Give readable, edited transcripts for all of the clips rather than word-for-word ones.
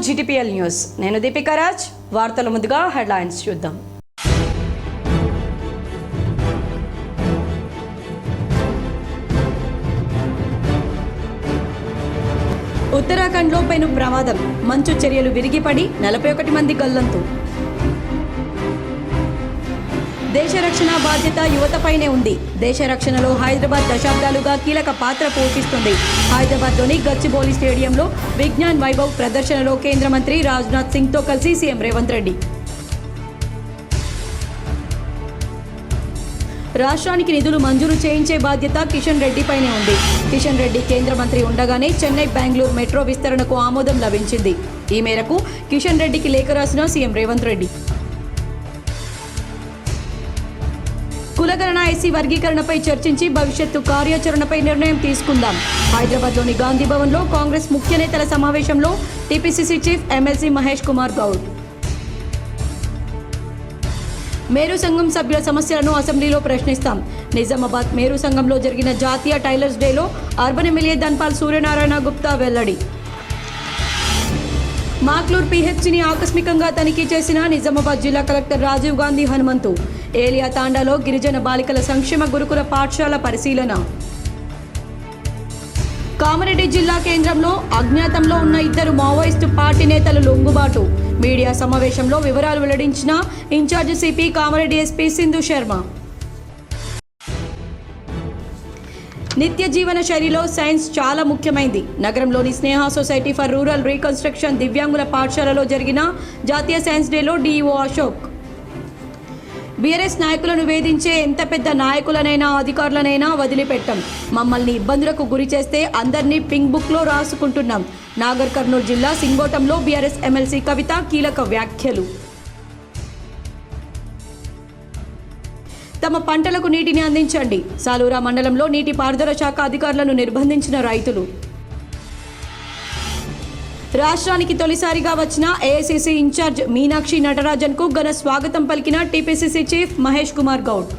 GTPL news. నేను దీపికా రాజ్. వార్తల ముందుగా హెడ్లైన్స్ చూద్దాం. ఉత్తరాఖండ్లో పెను ప్రమాదం. మంచు చర్యలు విరిగిపడి 41 మంది గల్లంతు. దేశ రక్షణ బాధ్యత యువతపైనే ఉంది. దేశ రక్షణలో హైదరాబాద్ దశాబ్దాలుగా కీలక పాత్ర పోషిస్తుంది. హైదరాబాద్లోని గచ్చిబౌలి స్టేడియంలో విజ్ఞాన్ వైభవ్ ప్రదర్శనలో కేంద్ర మంత్రి రాజ్నాథ్ సింగ్తో కలిసి సీఎం రేవంత్ రెడ్డి. రాష్ట్రానికి నిధులు మంజూరు చేయించే బాధ్యత కిషన్ రెడ్డిపైనే ఉంది. కిషన్ రెడ్డి కేంద్ర మంత్రి ఉండగానే చెన్నై బెంగళూరు మెట్రో విస్తరణకు ఆమోదం లభించింది. ఈ మేరకు కిషన్ రెడ్డికి లేఖ రాసిన సీఎం రేవంత్ రెడ్డి. కులగణన ఎస్సీ వర్గీకరణపై చర్చించి భవిష్యత్తు కార్యాచరణపై నిర్ణయం తీసుకుందాం. హైదరాబాద్లోని గాంధీ భవన్లో కాంగ్రెస్ ముఖ్య నేతల సమావేశంలో TPCC chief MLC Mahesh Kumar Goud. Meru సంఘం సభ్యుల సమస్యలను అసెంబ్లీలో ప్రశ్నిస్తాం. నిజామాబాద్ మేరు సంఘంలో జరిగిన జాతీయ టైలర్స్ డేలో అర్బన్ ఎమ్మెల్యే ధన్పాల్ సూర్యనారాయణ గుప్తా వెల్లడి. మాక్లూర్ పీహెచ్ని ఆకస్మికంగా తనిఖీ చేసిన నిజామాబాద్ జిల్లా కలెక్టర్ రాజీవ్ గాంధీ హనుమంతు. ఏలియా తాండాలో గిరిజన బాలికల సంక్షేమ గురుకుల పాఠశాల పరిశీలన. కామారెడ్డి జిల్లా కేంద్రంలో అజ్ఞాతంలో ఉన్న 2 మావోయిస్టు పార్టీ నేతలు లొంగుబాటు. మీడియా సమావేశంలో వివరాలు వెల్లడించిన incharge CP Kamareddy SP Sindhu Sharma. నిత్య జీవన శైలిలో సైన్స్ చాలా ముఖ్యమైంది. నగరంలోని Sneha Society for Rural Reconstruction దివ్యాంగుల పాఠశాలలో జరిగిన జాతీయ సైన్స్ డేలో డీఈఓ అశోక్. బీఆర్ఎస్ నాయకులను వేధించే ఎంత పెద్ద నాయకులనైనా అధికారులనైనా వదిలిపెట్టం. మమ్మల్ని ఇబ్బందులకు గురి చేస్తే అందరినీ పింక్ బుక్లో రాసుకుంటున్నాం. నాగర్ కర్నూలు జిల్లా సింగోటంలో బీఆర్ఎస్ ఎమ్మెల్సీ కవిత కీలక వ్యాఖ్యలు. తమ పంటలకు నీటిని అందించండి. సాలూరా మండలంలో నీటి పారుదల శాఖ అధికారులను నిర్బంధించిన రైతులు. రాష్ట్రానికి తొలిసారిగా వచ్చిన ఏఐసీసీ ఇన్ఛార్జ్ మీనాక్షి నటరాజన్కు ఘన స్వాగతం పలికిన టీపీసీసీ చీఫ్ మహేష్ కుమార్ గౌడ్.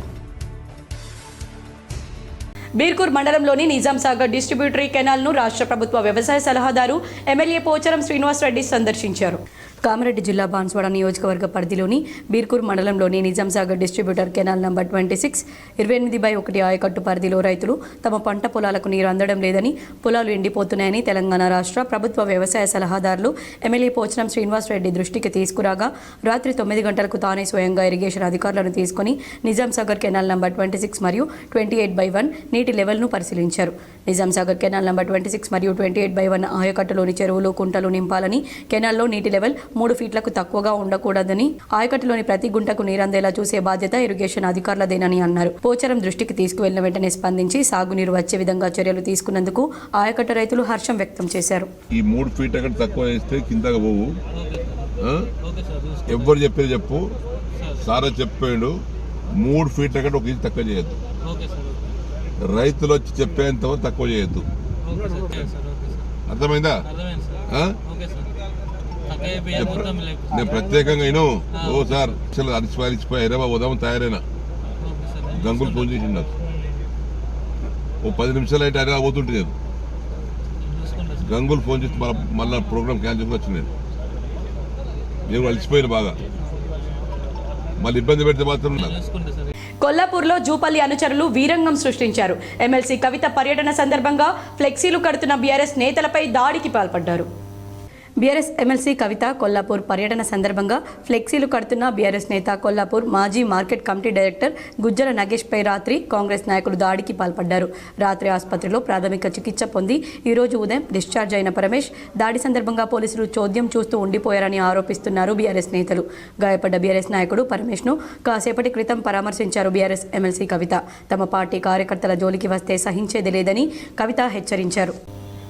బీర్కూర్ మండలంలోని నిజాం సాగర్ డిస్ట్రిబ్యూటరీ కెనాల్ను రాష్ట్ర ప్రభుత్వ వ్యవసాయ సలహాదారు ఎమ్మెల్యే పోచారం శ్రీనివాసరెడ్డి సందర్శించారు. కామారెడ్డి జిల్లా బాన్స్వాడ నియోజకవర్గ పరిధిలోని బీర్కూర్ మండలంలోని Nizam Sagar distributor canal number 26 28/1 ఆయకట్టు పరిధిలో రైతులు తమ పంట పొలాలకు నీరు అందడం లేదని, పొలాలు ఎండిపోతున్నాయని తెలంగాణ రాష్ట్ర ప్రభుత్వ వ్యవసాయ సలహాదారులు ఎమ్మెల్యే పోచారం శ్రీనివాసరెడ్డి దృష్టికి తీసుకురాగా రాత్రి 9 గంటలకు తానే స్వయంగా ఇరిగేషన్ అధికారులను తీసుకుని నిజాం సాగర్ కెనాల్ నంబర్ 26 మరియు 28/1 నీటి లెవెల్ను పరిశీలించారు. నిజాం సాగర్ కెనాల్ నంబర్ 26 మరియు 28/1 ఆయకట్టులోని చెరువులు, కుంటలు నింపాలని, కెనాల్లో నీటి లెవెల్ 3 ఫీట్లకు తక్కువగా ఉండకూడదని, ఆయకట్టులోని ప్రతి గుంటకు నీరందేలా చూసే బాధ్యత ఇరిగేషన్ అధికారులదేనని అన్నారు. పోచారం దృష్టికి తీసుకువెళ్లిన వెంటనే స్పందించి సాగునీరు వచ్చే విధంగా చర్యలు తీసుకున్నందుకు ఆయకట్టు రైతులు హర్షం వ్యక్తం చేశారు. ఈ 3 ఫీట్ అక్కడ తక్కువ వేస్తే కిందగా పోవు. ఎవరు చెప్పేది చెప్పు, సారా చెప్పాడు 3 ఫీట్ అక్కడ 1 ఇంచ్ తక్కువ చేయొద్దు. రైతులు వచ్చి చెప్పేంత తక్కువ చేయొద్దు. అర్థమైందా? నేను ప్రత్యేకంగా అయినా ఓ సార్ అరిచిపోయి హైదరాబాద్ ఉదయం తయారైనా గంగులు ఫోన్ చేసి నాకు ఓ 10 నిమిషాలు అయితే హైదరాబాద్ పోతుంటే నేను గంగులు ఫోన్ చేసి మళ్ళీ ప్రోగ్రామ్ క్యాన్సిల్ వచ్చింది. నేను అలిసిపోయాను బాగా, మళ్ళీ ఇబ్బంది పెడితే మాత్రం. కొల్లాపూర్లో జూపల్లి అనుచరులు వీరంగం సృష్టించారు. ఎమ్మెల్సీ కవిత పర్యటన సందర్భంగా ఫ్లెక్సీలు కడుతున్న బీఆర్ఎస్ నేతలపై దాడికి పాల్పడ్డారు. బీఆర్ఎస్ ఎమ్మెల్సీ కవిత కొల్లాపూర్ పర్యటన సందర్భంగా ఫ్లెక్సీలు కడుతున్న బీఆర్ఎస్ నేత కొల్లాపూర్ మాజీ మార్కెట్ కమిటీ డైరెక్టర్ గుజ్జల నగేష్పై రాత్రి కాంగ్రెస్ నాయకులు దాడికి పాల్పడ్డారు. రాత్రి ఆసుపత్రిలో ప్రాథమిక చికిత్స పొంది ఈరోజు ఉదయం డిశ్చార్జ్ అయిన పరమేష్ దాడి సందర్భంగా పోలీసులు చోద్యం చూస్తూ ఉండిపోయారని ఆరోపిస్తున్నారు బీఆర్ఎస్ నేతలు. గాయపడ్డ బీఆర్ఎస్ నాయకుడు పరమేష్ను కాసేపటి క్రితం పరామర్శించారు బీఆర్ఎస్ ఎమ్మెల్సీ కవిత. తమ పార్టీ కార్యకర్తల జోలికి వస్తే సహించేది లేదని కవిత హెచ్చరించారు.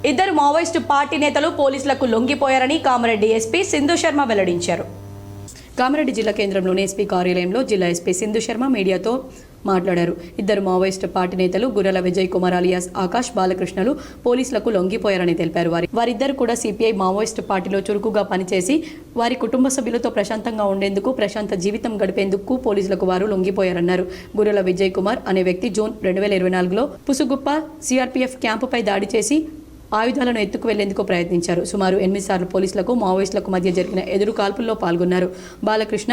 2 మావోయిస్టు పార్టీ నేతలు పోలీసులకు లొంగిపోయారని కామారెడ్డి ఎస్పీ సింధు శర్మ వెల్లడించారు. కామారెడ్డి జిల్లా కేంద్రంలోని ఎస్పీ కార్యాలయంలో జిల్లా ఎస్పీ సింధు శర్మ మీడియాతో మాట్లాడారు. 2 మావోయిస్టు పార్టీ నేతలు గుర్రల విజయ్ కుమార్ అలియాస్ ఆకాష్ బాలకృష్ణలు పోలీసులకు లొంగిపోయారని తెలిపారు. వారిద్దరు కూడా సిపిఐ మావోయిస్టు పార్టీలో చురుకుగా పనిచేసి వారి కుటుంబ సభ్యులతో ప్రశాంతంగా ఉండేందుకు, ప్రశాంత జీవితం గడిపేందుకు పోలీసులకు వారు లొంగిపోయారన్నారు. గుర్రల విజయ్ కుమార్ అనే వ్యక్తి జూన్ 2024లో పుసుగుప్ప సిఆర్పీఎఫ్ క్యాంపుపై దాడి చేసి ఆయుధాలను ఎత్తుకు వెళ్లేందుకు ప్రయత్నించారు. సుమారు 8 సార్లు పోలీసులకు మావోయిస్టులకు మధ్య జరిగిన ఎదురు కాల్పుల్లో పాల్గొన్నారు. బాలకృష్ణ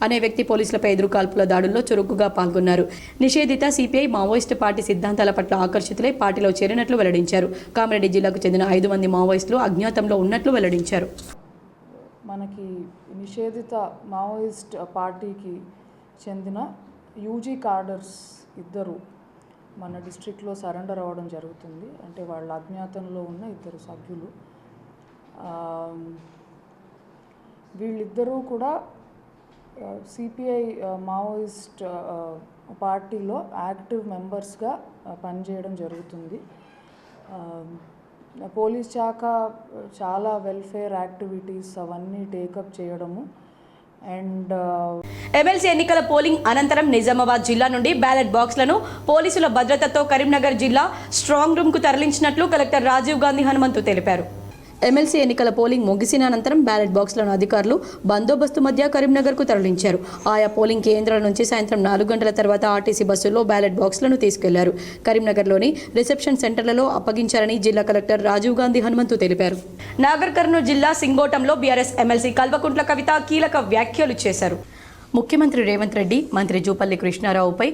అనే వ్యక్తి పోలీసులపై ఎదురు కాల్పుల దాడుల్లో చురుకుగా పాల్గొన్నారు. నిషేధిత సిపిఐ మావోయిస్టు పార్టీ సిద్ధాంతాల పట్ల ఆకర్షితులై పార్టీలో చేరినట్లు వెల్లడించారు. కామారెడ్డి జిల్లాకు చెందిన 5 మంది మావోయిస్టులు అజ్ఞాతంలో ఉన్నట్లు వెల్లడించారు. మనకి నిషేధిత మావోయిస్ట్ పార్టీకి చెందిన యూజీ కార్డర్స్ ఇద్దరు మన డిస్ట్రిక్ట్లో సరెండర్ అవ్వడం జరుగుతుంది. అంటే వాళ్ళ అజ్ఞాతంలో ఉన్న 2 సభ్యులు. వీళ్ళిద్దరూ కూడా సిపిఐ మావోయిస్ట్ పార్టీలో యాక్టివ్ మెంబర్స్గా పనిచేయడం జరుగుతుంది. పోలీస్ శాఖ చాలా వెల్ఫేర్ యాక్టివిటీస్ అవన్నీ టేకప్ చేయడము. అండ్ ఎమ్మెల్సీ ఎన్నికల పోలింగ్ అనంతరం నిజామాబాద్ జిల్లా నుండి బ్యాలెట్ బాక్స్లను పోలీసుల భద్రతతో కరీంనగర్ జిల్లా స్ట్రాంగ్ రూమ్కు తరలించినట్లు కలెక్టర్ రాజీవ్ గాంధీ హనుమంతు తెలిపారు. ఎమ్మెల్సీ ఎన్నికల పోలింగ్ ముగిసిన అనంతరం బ్యాలెట్ బాక్స్లను అధికారులు బందోబస్తు మధ్య కరీంనగర్కు తరలించారు. ఆయా పోలింగ్ కేంద్రాల నుంచి సాయంత్రం 4 గంటల తర్వాత ఆర్టీసీ బస్సుల్లో బ్యాలెట్ బాక్స్లను తీసుకెళ్లారు. కరీంనగర్లోని రిసెప్షన్ సెంటర్లలో అప్పగించారని జిల్లా కలెక్టర్ రాజీవ్ గాంధీ హనుమంతు తెలిపారు. నాగర్ కర్నూలు జిల్లా సింగోటంలో బీఆర్ఎస్ ఎమ్మెల్సీ కల్వకుంట్ల కవిత కీలక వ్యాఖ్యలు చేశారు. ముఖ్యమంత్రి రేవంత్ రెడ్డి, మంత్రి జూపల్లి కృష్ణారావుపై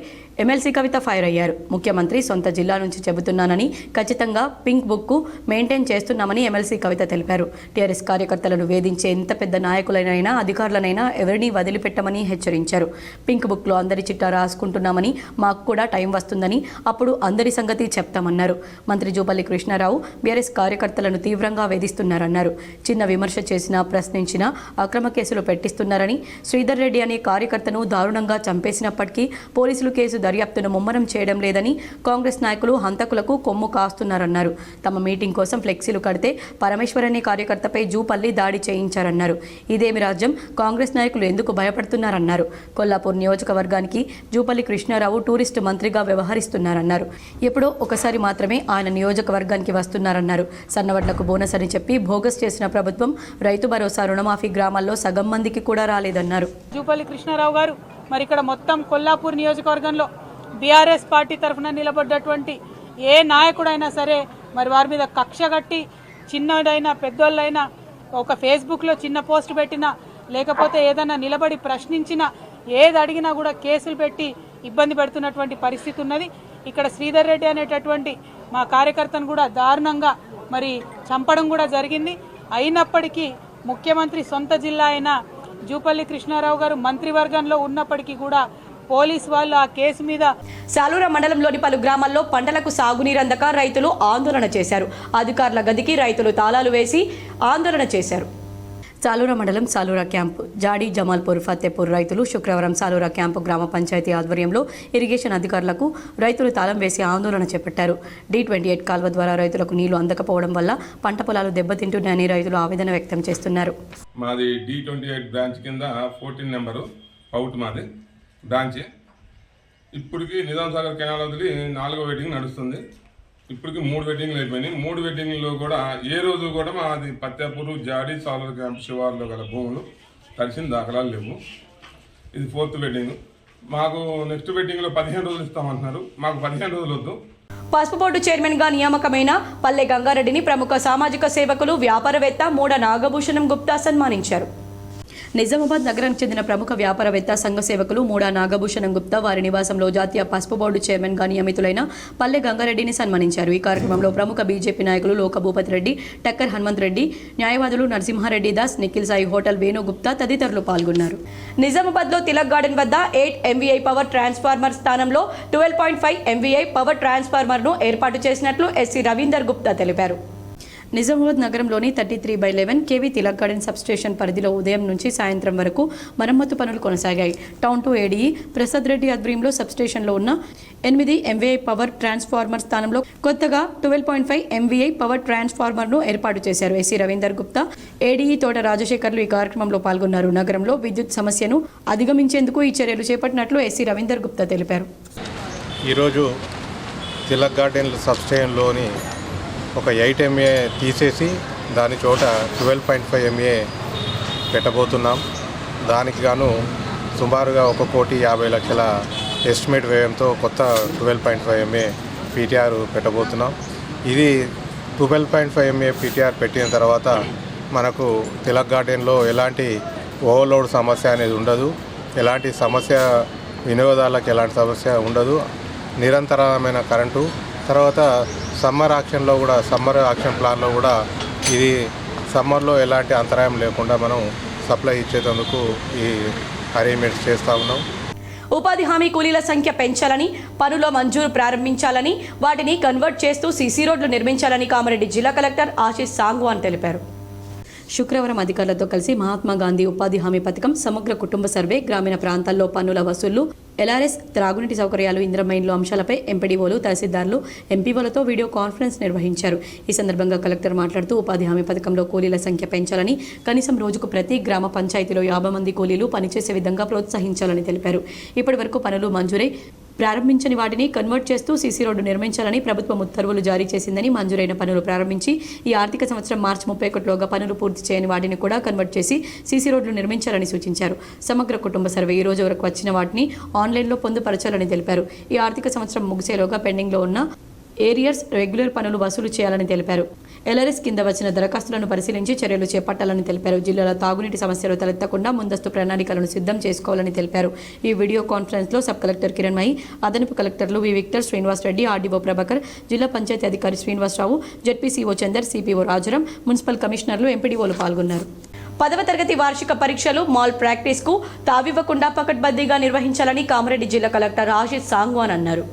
ఎమ్మెల్సీ కవిత ఫైర్ అయ్యారు. ముఖ్యమంత్రి సొంత జిల్లా నుంచి చెబుతున్నానని, ఖచ్చితంగా పింక్ బుక్కు మెయింటైన్ చేస్తున్నామని ఎమ్మెల్సీ కవిత తెలిపారు. టీఆర్ఎస్ కార్యకర్తలను వేధించే ఎంత పెద్ద నాయకులనైనా అధికారులనైనా ఎవరినీ వదిలిపెట్టమని హెచ్చరించారు. పింక్ బుక్లో అందరి చిట్టా రాసుకుంటున్నామని, మాకు కూడా టైం వస్తుందని, అప్పుడు అందరి సంగతి చెప్తామన్నారు. మంత్రి జూపల్లి కృష్ణారావు బీఆర్ఎస్ కార్యకర్తలను తీవ్రంగా వేధిస్తున్నారన్నారు. చిన్న విమర్శ చేసినా, ప్రశ్నించినా అక్రమ కేసులు పెట్టిస్తున్నారని, శ్రీధర్ రెడ్డి అనే కార్యకర్తను దారుణంగా చంపేసినప్పటికీ పోలీసులు కేసు దర్యాప్తును ముమ్మరం చేయడం లేదని, కాంగ్రెస్ నాయకులు హంతకులకు కొమ్ము కాస్తున్నారన్నారు. తమ మీటింగ్ కోసం ఫ్లెక్సీలు కడితే పరమేశ్వర్ అనే కార్యకర్తపై జూపల్లి దాడి చేయించారన్నారు. ఇదేమి రాజ్యం, కాంగ్రెస్ నాయకులు ఎందుకు భయపడుతున్నారన్నారు. కొల్లాపూర్ నియోజకవర్గానికి జూపల్లి కృష్ణారావు టూరిస్టు మంత్రిగా వ్యవహరిస్తున్నారన్నారు. ఎప్పుడో ఒకసారి మాత్రమే ఆయన నియోజకవర్గానికి వస్తున్నారన్నారు. సన్నవడ్లకు బోనస్ అని చెప్పి భోగస్ చేసిన ప్రభుత్వం రైతు భరోసా రుణమాఫీ గ్రామాల్లో సగం మందికి కూడా రాలేదన్నారు. జూపల్లి కృష్ణారావు గారు మరి ఇక్కడ మొత్తం కొల్లాపూర్ నియోజకవర్గంలో బీఆర్ఎస్ పార్టీ తరఫున నిలబడ్డటువంటి ఏ నాయకుడైనా సరే మరి వారి మీద కక్ష కట్టి చిన్నదైనా పెద్దోళ్ళైనా ఒక ఫేస్బుక్లో చిన్న పోస్ట్ పెట్టినా లేకపోతే ఏదైనా నిలబడి ప్రశ్నించినా ఏది అడిగినా కూడా కేసులు పెట్టి ఇబ్బంది పెడుతున్నటువంటి పరిస్థితి ఉన్నది. ఇక్కడ శ్రీధర్ రెడ్డి అనేటటువంటి మా కార్యకర్తను కూడా దారుణంగా మరి చంపడం కూడా జరిగింది. అయినప్పటికీ ముఖ్యమంత్రి సొంత జిల్లా అయిన జూపల్లి కృష్ణారావు గారు మంత్రివర్గంలో ఉన్నప్పటికీ కూడా పోలీసు వాళ్ళు ఆ కేసు మీద సాలూరా మండలంలోని పలు గ్రామాల్లో పంటలకు సాగునీరందక రైతులు ఆందోళన చేశారు. అధికారుల గదికి రైతులు తాళాలు వేసి ఆందోళన చేశారు. సాలూరా మండలం సాలూరా క్యాంపు జాడి జమాల్పూర్ ఫతేపూర్ రైతులు శుక్రవారం సాలూరా క్యాంపు గ్రామ పంచాయతీ ఆధ్వర్యంలో ఇరిగేషన్ అధికారులకు రైతులు తాళం వేసి ఆందోళన చేపట్టారు. D28 కాల్వ ద్వారా రైతులకు నీళ్లు అందకపోవడం వల్ల పంట పొలాలు దెబ్బతింటున్నాయని రైతులు ఆవేదన వ్యక్తం చేస్తున్నారు. మాది D28 బ్రాంచ్ కింద 14 నెంబరు అవుట్ మాది బ్రాంచ్. ఇప్పటికి నిజాం సాగర్ కెనాల్ వదిలి 4వ వెడ్డింగ్ నడుస్తుంది. ఇప్పటికి 3 వెడ్డింగ్లు అయిపోయినాయి. 3 వెడ్డింగ్లో కూడా ఏ రోజు కూడా మాది పత్యాపూరు జాడి సాలూరు క్యాంప్ శివార్లో గల భూములు కలిసిన దాఖలాలు లేవు. ఇది 4th వెడ్డింగ్. మాకు నెక్స్ట్ వెడ్డింగ్లో 15 రోజులు ఇస్తామంటున్నారు. మాకు 15 రోజులు వద్దు. పసుపు బోర్డు చైర్మన్గా నియామకమైన పల్లె గంగారెడ్డిని ప్రముఖ సామాజిక సేవకులు వ్యాపారవేత్త మూడ నాగభూషణం గుప్తా సన్మానించారు. నిజామాబాద్ నగరానికి చెందిన ప్రముఖ వ్యాపారవేత్త సంఘ సేవకులు మూడా నాగభూషణం గుప్తా వారి నివాసంలో జాతీయ పసుపు బోర్డు చైర్మన్గా నియమితులైన పల్లె గంగారెడ్డిని సన్మానించారు. ఈ కార్యక్రమంలో ప్రముఖ బీజేపీ నాయకులు లోక భూపతి రెడ్డి, టక్కర్ హనుమంత్ రెడ్డి, న్యాయవాదులు నరసింహారెడ్డి దాస్, నిఖిల్ సాయి హోటల్ వేణుగుప్తా తదితరులు పాల్గొన్నారు. నిజామాబాద్లో తిలక్ గార్డెన్ వద్ద 8 MVA పవర్ ట్రాన్స్ఫార్మర్ స్థానంలో 12.5 MVA పవర్ ట్రాన్స్ఫార్మర్ను ఏర్పాటు చేసినట్లు ఎస్సీ రవీందర్ గుప్తా తెలిపారు. నిజామాబాద్ నగరంలోని 33/11 KV తిలక్ గార్డెన్ సబ్స్టేషన్ పరిధిలో ఉదయం నుంచి సాయంత్రం వరకు మరమ్మతు పనులు కొనసాగాయి. టౌన్ 2 ADE ప్రసాద్ రెడ్డి ఆధ్వర్యంలో సబ్స్టేషన్లో ఉన్న 8 MVA పవర్ ట్రాన్స్ఫార్మర్ స్థానంలో కొత్తగా 12.5 MVA పవర్ ట్రాన్స్ఫార్మర్ను ఏర్పాటు చేశారు. ఎస్సీ రవీందర్ గుప్తా, ADE తోట రాజశేఖర్లు ఈ కార్యక్రమంలో పాల్గొన్నారు. నగరంలో విద్యుత్ సమస్యను అధిగమించేందుకు ఈ చర్యలు చేపట్టినట్లు ఎస్సీ రవీందర్ గుప్తా తెలిపారు. ఈరోజు తిలక్ గార్డెన్ సబ్స్టేషన్లోని ఒక 8 MVA తీసేసి దాని చోట 12.5 MVA పెట్టబోతున్నాం. దానికి గాను సుమారుగా 1,50,00,000 ఎస్టిమేట్ వ్యయంతో కొత్త 12.5 MVA PTR పెట్టబోతున్నాం. ఇది 12.5 MA పిటిఆర్ పెట్టిన తర్వాత మనకు తిలక్ గార్డెన్లో ఎలాంటి ఓవర్లోడ్ సమస్య అనేది ఉండదు, ఎలాంటి సమస్య వినియోగదారులకు ఎలాంటి సమస్య ఉండదు, నిరంతరమైన కరెంటు. తర్వాత సమ్మర్ యాక్షన్ ప్లాన్లో కూడా ఇది సమ్మర్లో ఎలాంటి అంతరాయం లేకుండా మనం సప్లై ఇచ్చేందుకు ఈ అరేంజ్మెంట్స్ చేస్తూ ఉన్నాం. ఉపాధి హామీ కూలీల సంఖ్య పెంచాలని, పనుల మంజూరు ప్రారంభించాలని, వాటిని కన్వర్ట్ చేస్తూ సీసీ రోడ్లు నిర్మించాలని కామారెడ్డి జిల్లా కలెక్టర్ ఆశీష్ సాంగ్వాన్ తెలిపారు. శుక్రవారం అధికారులతో కలిసి మహాత్మా గాంధీ ఉపాధి హామీ పథకం, సమగ్ర కుటుంబ సర్వే, గ్రామీణ ప్రాంతాల్లో పన్నుల వసూళ్లు, ఎల్ఆర్ఎస్, త్రాగునీటి సౌకర్యాలు, ఇంద్రమైన్లు అంశాలపై ఎంపీడీఓలు, తహసీల్దార్లు, ఎంపీఓలతో వీడియో కాన్ఫరెన్స్ నిర్వహించారు. ఈ సందర్భంగా కలెక్టర్ మాట్లాడుతూ ఉపాధి హామీ పథకంలో కూలీల సంఖ్య పెంచాలని, కనీసం రోజుకు ప్రతి గ్రామ పంచాయతీలో 50 మంది కూలీలు పనిచేసే విధంగా ప్రోత్సహించాలని తెలిపారు. ఇప్పటి వరకు పనులు మంజూరై ప్రారంభించని వాటిని కన్వర్ట్ చేస్తూ సీసీ రోడ్డు నిర్మించాలని ప్రభుత్వం ఉత్తర్వులు జారీ చేసిందని, మంజూరైన పనులు ప్రారంభించి ఈ ఆర్థిక సంవత్సరం మార్చి 31లోగా పనులు పూర్తి చేయని వాటిని కూడా కన్వర్ట్ చేసి సీసీ రోడ్లు నిర్మించాలని సూచించారు. సమగ్ర కుటుంబ సర్వే ఈ రోజు వరకు వచ్చిన వాటిని ఆన్లైన్లో పొందుపరచాలని తెలిపారు. ఈ ఆర్థిక సంవత్సరం ముగిసేలోగా పెండింగ్లో ఉన్న ఏరియర్స్, రెగ్యులర్ పనులు వసూలు చేయాలని తెలిపారు. ఎల్ఆర్ఎస్ కింద వచ్చిన దరఖాస్తులను పరిశీలించి చర్యలు చేపట్టాలని తెలిపారు. జిల్లాలో తాగునీటి సమస్యలు తలెత్తకుండా ముందస్తు ప్రణాళికలను సిద్ధం చేసుకోవాలని తెలిపారు. ఈ వీడియో కాన్ఫరెన్స్లో సబ్ కలెక్టర్ కిరణ్మయి, అదనపు కలెక్టర్లు V Victor, Srinivas Reddy, RDO Prabhakar, జిల్లా పంచాయతీ అధికారి Srinivasarao, ZPCO Chander, CPO Rajaram, municipal కమిషనర్లు, ఎంపీడీఓలు పాల్గొన్నారు. 10వ తరగతి వార్షిక పరీక్షలు మాల్ ప్రాక్టీస్కు తావివ్వకుండా పకడ్బందీగా నిర్వహించాలని కామారెడ్డి జిల్లా కలెక్టర్ ఆశీష్ సాంగ్వాన్ అన్నారు.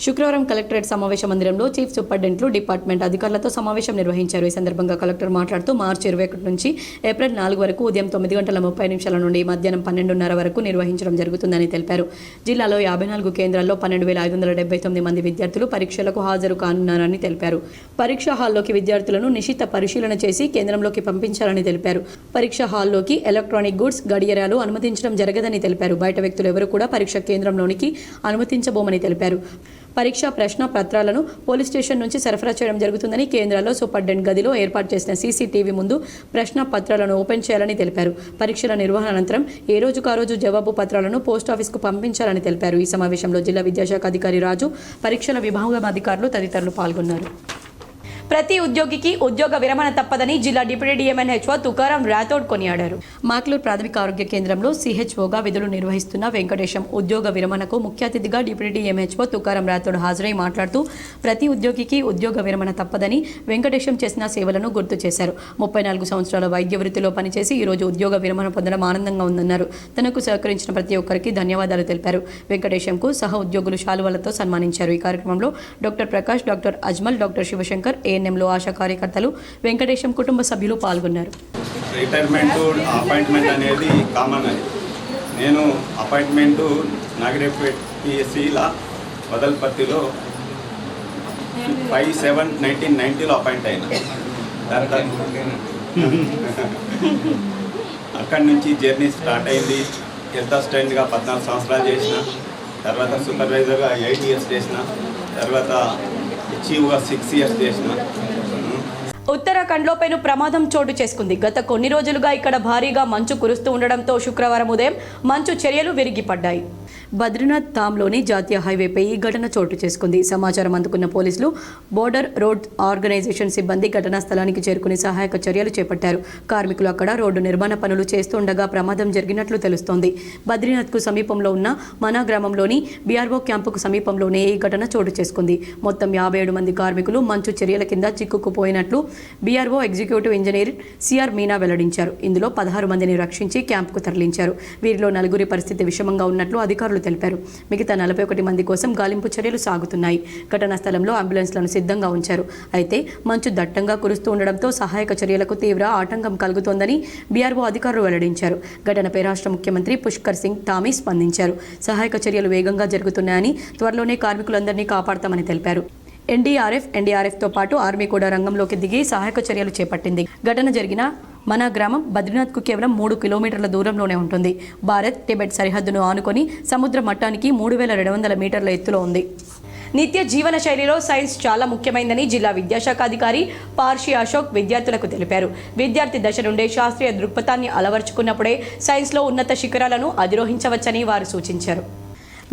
శుక్రవారం కలెక్టరేట్ సమావేశ మందిరంలో చీఫ్ సూపరింటెండెంట్లు, డిపార్ట్మెంట్ అధికారులతో సమావేశం నిర్వహించారు. ఈ సందర్భంగా కలెక్టర్ మాట్లాడుతూ మార్చి 21 నుంచి ఏప్రిల్ 4 వరకు ఉదయం 9:30 నుండి మధ్యాహ్నం 12:30 వరకు నిర్వహించడం జరుగుతుందని తెలిపారు. జిల్లాలో 54 కేంద్రాల్లో 12,579 మంది విద్యార్థులు పరీక్షలకు హాజరు కానున్నారని తెలిపారు. పరీక్షా హాల్లోకి విద్యార్థులను నిశిత పరిశీలన చేసి కేంద్రంలోకి పంపించాలని తెలిపారు. పరీక్షా హాల్లోకి ఎలక్ట్రానిక్ గూడ్స్, గడియారాలు అనుమతించడం జరగదని తెలిపారు. బయట వ్యక్తులు ఎవరు కూడా పరీక్ష కేంద్రంలోనికి అనుమతించబోమని తెలిపారు. పరీక్షా ప్రశ్న పత్రాలను పోలీస్ స్టేషన్ నుంచి సరఫరా చేయడం జరుగుతుందని, కేంద్రాల్లో సూపరింటెండెంట్ గదిలో ఏర్పాటు చేసిన సీసీటీవీ ముందు ప్రశ్న పత్రాలను ఓపెన్ చేయాలని తెలిపారు. పరీక్షల నిర్వహణ అనంతరం ఏ రోజుకు ఆ రోజు జవాబు పత్రాలను పోస్టాఫీస్కు పంపించాలని తెలిపారు. ఈ సమావేశంలో జిల్లా విద్యాశాఖ అధికారి రాజు, పరీక్షల విభాగం అధికారులు తదితరులు పాల్గొన్నారు. ప్రతి ఉద్యోగికి ఉద్యోగ విరమణ తప్పదని జిల్లా డిప్యూటీ డిఎంఎన్హెచ్ఓ తుకారాం రాథోడ్ కొనియాడారు. మాక్లూర్ ప్రాథమిక ఆరోగ్య కేంద్రంలో సిహెచ్ఓగా విధులు నిర్వహిస్తున్న వెంకటేశం ఉద్యోగ విరమణకు ముఖ్య అతిథిగా డిప్యూటీ డిఎంహెచ్ఓ తుకారాం రాథోడ్ హాజరై మాట్లాడుతూ ప్రతి ఉద్యోగికి ఉద్యోగ విరమణ తప్పదని, వెంకటేశం చేసిన సేవలను గుర్తు చేశారు. 34 సంవత్సరాల వైద్య వృత్తిలో పనిచేసి ఈరోజు ఉద్యోగ విరమణ పొందడం ఆనందంగా ఉందన్నారు. తనకు సహకరించిన ప్రతి ఒక్కరికి ధన్యవాదాలు తెలిపారు. వెంకటేశంకు సహ ఉద్యోగులు శాలువలతో సన్మానించారు. ఈ కార్యక్రమంలో doctor Prakash, doctor Ajmal, doctor Sivashankar, ఏఎన్ఎంలో ఆశా కార్యకర్తలు, వెంకటేశం కుటుంబ సభ్యులు పాల్గొన్నారు. రిటైర్మెంట్, అపాయింట్మెంట్ అనేది కామన్. అది నేను అపాయింట్మెంట్ నాగిరెడ్డిపేట పిఎస్సిలా వదల్పర్తిలో 5/7/1990లో అపాయింట్ అయినా. అక్కడి నుంచి జర్నీ స్టార్ట్ అయింది. హెల్త్ అసిస్టెంట్గా 14 సంవత్సరాలు చేసిన, తర్వాత సూపర్వైజర్గా 8 ఇయర్స్ చేసిన, తర్వాత చీఫ్గా 6 ఇయర్స్ చేసిన. ఉత్తరాఖండ్లో పెను ప్రమాదం చోటు చేసుకుంది. గత కొన్ని రోజులుగా ఇక్కడ భారీగా మంచు కురుస్తూ ఉండడంతో శుక్రవారం ఉదయం మంచు చర్యలు విరిగిపడ్డాయి. బద్రీనాథ్ ధామ్లోని జాతీయ హైవేపై ఈ ఘటన చోటు చేసుకుంది. సమాచారం అందుకున్న పోలీసులు, బోర్డర్ రోడ్ ఆర్గనైజేషన్ సిబ్బంది ఘటనా స్థలానికి చేరుకుని సహాయక చర్యలు చేపట్టారు. కార్మికులు అక్కడ రోడ్డు నిర్మాణ పనులు చేస్తుండగా ప్రమాదం జరిగినట్లు తెలుస్తోంది. బద్రీనాథ్కు సమీపంలో ఉన్న మనా గ్రామంలోని బీఆర్ఓ క్యాంపుకు సమీపంలోనే ఈ ఘటన చోటు చేసుకుంది. మొత్తం 57 మంది కార్మికులు మంచు చర్యల కింద చిక్కుకుపోయినట్లు BRO executive engineer CR Meena వెల్లడించారు. ఇందులో 16 మందిని రక్షించి క్యాంపుకు తరలించారు. వీరిలో 4 పరిస్థితి విషమంగా ఉన్నట్లు అధికారులు తెలిపారు. మిగతా 41 మంది కోసం గాలింపు చర్యలు సాగుతున్నాయి. ఘటనా స్థలంలో అంబులెన్స్లను సిద్ధంగా ఉంచారు. అయితే మంచు దట్టంగా కురుస్తూ ఉండడంతో సహాయక చర్యలకు తీవ్ర ఆటంకం కలుగుతోందని బీఆర్ఓ అధికారులు వెల్లడించారు. ఘటనపై రాష్ట్ర ముఖ్యమంత్రి పుష్కర్ సింగ్ ధామీ స్పందించారు. సహాయక చర్యలు వేగంగా జరుగుతున్నాయని, త్వరలోనే కార్మికులందరినీ కాపాడతామని తెలిపారు. ఎన్డీఆర్ఎఫ్తో పాటు ఆర్మీ కూడా రంగంలోకి దిగి సహాయక చర్యలు చేపట్టింది. ఘటన జరిగిన మనా గ్రామం బద్రీనాథ్కు కేవలం 3 కిలోమీటర్ల దూరంలోనే ఉంటుంది. భారత్ టిబెట్ సరిహద్దును ఆనుకొని సముద్ర మట్టానికి 3200 మీటర్ల ఎత్తులో ఉంది. నిత్య జీవన శైలిలో సైన్స్ చాలా ముఖ్యమైందని జిల్లా విద్యాశాఖ అధికారి పార్షి అశోక్ విద్యార్థులకు తెలిపారు. విద్యార్థి దశ నుండే శాస్త్రీయ దృక్పథాన్ని అలవర్చుకున్నప్పుడే సైన్స్లో ఉన్నత శిఖరాలను అధిరోహించవచ్చని వారు సూచించారు.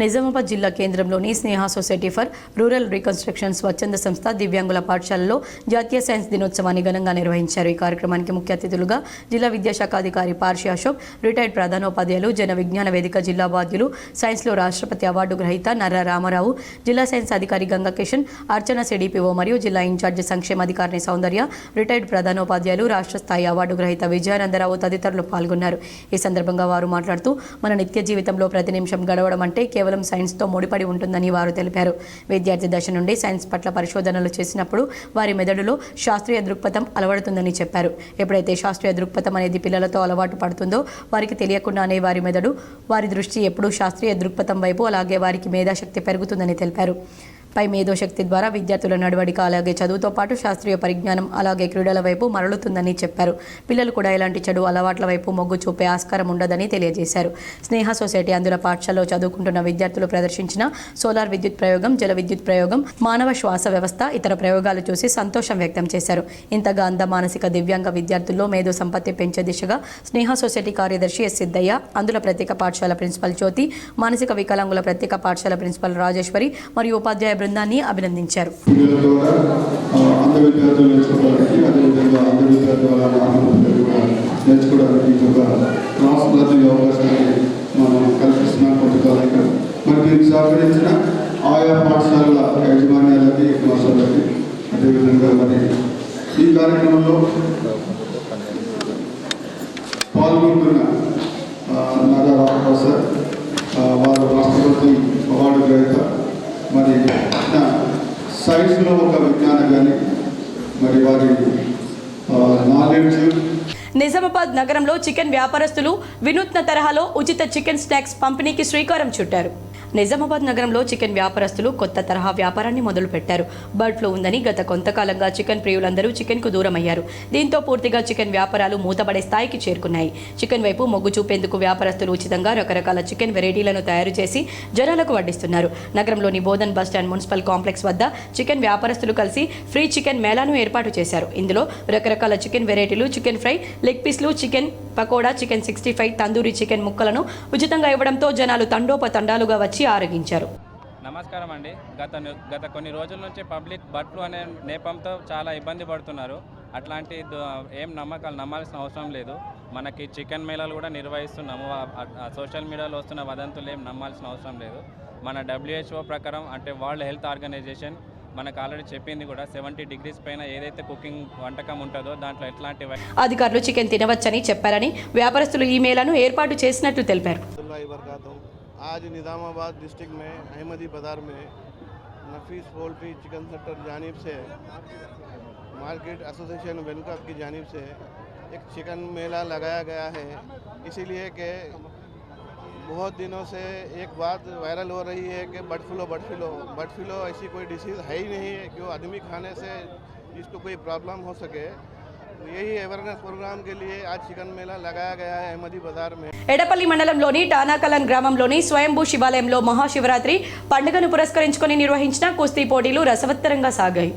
నిజామాబాద్ జిల్లా కేంద్రంలోని స్నేహ సొసైటీ ఫర్ రూరల్ రీకన్స్ట్రక్షన్ స్వచ్ఛంద సంస్థ దివ్యాంగుల పాఠశాలలో జాతీయ సైన్స్ దినోత్సవాన్ని ఘనంగా నిర్వహించారు. ఈ కార్యక్రమానికి ముఖ్య అతిథులుగా జిల్లా విద్యాశాఖ అధికారి పార్షి అశోక్, రిటైర్డ్ ప్రధానోపాధ్యాయులు, జన విజ్ఞాన వేదిక జిల్లా బాధ్యులు, సైన్స్లో రాష్ట్రపతి అవార్డు గ్రహీత నర్ర రామారావు, జిల్లా సైన్స్ అధికారి గంగకిషన్, అర్చన సిడిపిఓ మరియు జిల్లా ఇన్ఛార్జి సంక్షేమాధికారిని సౌందర్య, రిటైర్డ్ ప్రధానోపాధ్యాయులు, రాష్ట్ర స్థాయి అవార్డు గ్రహీత విజయానందరావు తదితరులు పాల్గొన్నారు. ఈ సందర్భంగా వారు మాట్లాడుతూ మన నిత్య జీవితంలో ప్రతి నిమిషం గడవడం అంటే కేవలం సైన్స్తో ముడిపడి ఉంటుందని వారు తెలిపారు. విద్యార్థి దశ నుండి సైన్స్ పట్ల పరిశోధనలు చేసినప్పుడు వారి మెదడులో శాస్త్రీయ దృక్పథం అలవడుతుందని చెప్పారు. ఎప్పుడైతే శాస్త్రీయ దృక్పథం అనేది పిల్లలతో అలవాటు పడుతుందో వారికి తెలియకుండానే వారి మెదడు, వారి దృష్టి ఎప్పుడూ శాస్త్రీయ దృక్పథం వైపు, అలాగే వారికి మేధాశక్తి పెరుగుతుందని తెలిపారు. పై మేధోశక్తి ద్వారా విద్యార్థుల నడవడిక, అలాగే చదువుతో పాటు శాస్త్రీయ పరిజ్ఞానం, అలాగే క్రీడల వైపు మరలుతుందని చెప్పారు. పిల్లలు కూడా ఎలాంటి చెడు అలవాట్ల వైపు మొగ్గు చూపే ఆస్కారం ఉండదని తెలియజేశారు. స్నేహ సొసైటీ అందుల పాఠశాలలో చదువుకుంటున్న విద్యార్థులు ప్రదర్శించిన సోలార్ విద్యుత్ ప్రయోగం, జల విద్యుత్ ప్రయోగం, మానవ శ్వాస వ్యవస్థ, ఇతర ప్రయోగాలు చూసి సంతోషం వ్యక్తం చేశారు. ఇంతగా అంద మానసిక దివ్యాంగ విద్యార్థుల్లో మేధో సంపత్తి పెంచే దిశగా స్నేహ సొసైటీ కార్యదర్శి ఎస్ సిద్ధయ్య, అందుల ప్రత్యేక పాఠశాల ప్రిన్సిపల్ జ్యోతి, మానసిక వికలాంగుల ప్రత్యేక పాఠశాల ప్రిన్సిపల్ రాజేశ్వరి మరియు ఉపాధ్యాయ బృందాన్ని అభినందించారు. ఆయా పాఠశాలల యాజమాన్యాలకి, మాస్టర్లకి, అదేవిధంగా మరి ఈ కార్యక్రమంలో పాల్గొంటున్న నారా రామారావు సార్, వారు రాష్ట్రపతి అవార్డు గ్రహీత, మరి సైన్స్లో ఒక విజ్ఞానం కానీ మరి వారి నాలెడ్జ్. నిజామాబాద్ నగరంలో చికెన్ వ్యాపారస్తులు వినూత్న తరహాలో ఉచిత చికెన్ స్నాక్స్ పంపిణీకి శ్రీకారం చుట్టారు. నిజామాబాద్ నగరంలో చికెన్ వ్యాపారస్తులు కొత్త తరహా వ్యాపారాన్ని మొదలుపెట్టారు. బర్డ్ ఫ్లూ ఉందని గత కొంతకాలంగా చికెన్ ప్రియులందరూ చికెన్కు దూరం అయ్యారు. దీంతో పూర్తిగా చికెన్ వ్యాపారాలు మూతపడే స్థాయికి చేరుకున్నాయి. చికెన్ వైపు మొగ్గు చూపేందుకు వ్యాపారస్తులు ఉచితంగా రకరకాల చికెన్ వెరైటీలను తయారు చేసి జనాలకు వడ్డిస్తున్నారు. నగరంలోని బోధన్ బస్టాండ్ మున్సిపల్ కాంప్లెక్స్ వద్ద చికెన్ వ్యాపారస్తులు కలిసి ఫ్రీ చికెన్ మేళాను ఏర్పాటు చేశారు. ఇందులో రకరకాల చికెన్ వెరైటీలు, చికెన్ ఫ్రై, లెగ్ పీస్లు, chicken pakoda, chicken 65, tandoori chicken ముక్కలను ఉచితంగా ఇవ్వడంతో జనాలు తండోపతండాలుగా వచ్చి ఆరగించారు. నమస్కారం అండి. గత కొన్ని రోజుల నుంచి పబ్లిక్ బర్డ్ ఫ్లూ అనే నేపంతో చాలా ఇబ్బంది పడుతున్నారు. అట్లాంటి ఏం నమ్మాల్సిన అవసరం లేదు. మనకి చికెన్ మేళాలు కూడా నిర్వహిస్తున్నాము. సోషల్ మీడియాలో వస్తున్న వదంతులు ఏం నమ్మాల్సిన అవసరం లేదు. మన WHO ప్రకారం, అంటే వరల్డ్ హెల్త్ ఆర్గనైజేషన్ మనకు ఆల్రెడీ చెప్పింది కూడా 70 డిగ్రీస్ పైన ఏదైతే కుకింగ్ వంటకం ఉంటుందో దాంట్లో ఎట్లాంటి అధికారులు చికెన్ తినవచ్చని చెప్పారని వ్యాపారస్తులు ఈ మేళాను ఏర్పాటు చేసినట్లు తెలిపారు. आज निज़ामाबाद डिस्ट्रिक्ट में अहमदी बाज़ार में नफीस पोल्ट्री चिकन सेंटर जानिब से मार्केट एसोसिएशन वेलकम की जानिब से एक चिकन मेला लगाया गया है। इसीलिए कि बहुत दिनों से एक बात वायरल हो रही है कि बर्ड फ्लू ऐसी कोई डिसीज़ है ही नहीं है कि आदमी खाने से जिसको कोई प्रॉब्लम हो सके। यही अवेयरनेस प्रोग्राम के लिए आज चिकन मेला लगाया गया है अहमदी बाजार में। ఎడపల్లి మండలంలోని టానాకలన్ గ్రామంలోని స్వయంభూ శివాలయంలో మహాశివరాత్రి పండుగను పురస్కరించుకొని నిర్వహించిన కుస్తీ పోటీలు రసవత్తరంగా సాగాయి.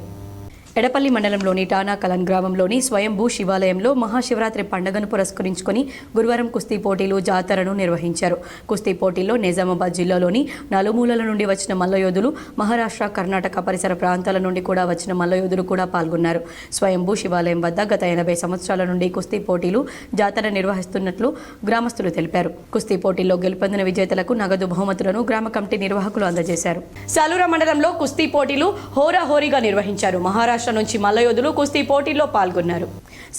ఎడపల్లి మండలంలోని టానాకలన్ గ్రామంలోని స్వయంభూ శివాలయంలో మహాశివరాత్రి పండుగను పురస్కరించుకొని గురువారం కుస్తీ పోటీలు, జాతరను నిర్వహించారు. కుస్తీ పోటీల్లో నిజామాబాద్ జిల్లాలోని నలుమూలల నుండి వచ్చిన మల్లయోధులు, మహారాష్ట్ర, కర్ణాటక పరిసర ప్రాంతాల నుండి కూడా వచ్చిన మల్లయోధులు కూడా పాల్గొన్నారు. స్వయంభూ శివాలయం వద్ద గత 80 సంవత్సరాల నుండి కుస్తీ పోటీలు, జాతర నిర్వహిస్తున్నట్లు గ్రామస్తులు తెలిపారు. కుస్తీ పోటీల్లో గెలుపొందిన విజేతలకు నగదు బహుమతులను గ్రామ కమిటీ నిర్వాహకులు అందజేశారు. సాలూరా మండలంలో కుస్తీ పోటీలు హోరాహోరీగా నిర్వహించారు. మహారాష్ట్ర నుంచి మల్లయోధులు కుస్తీ పోటీల్లో పాల్గొన్నారు.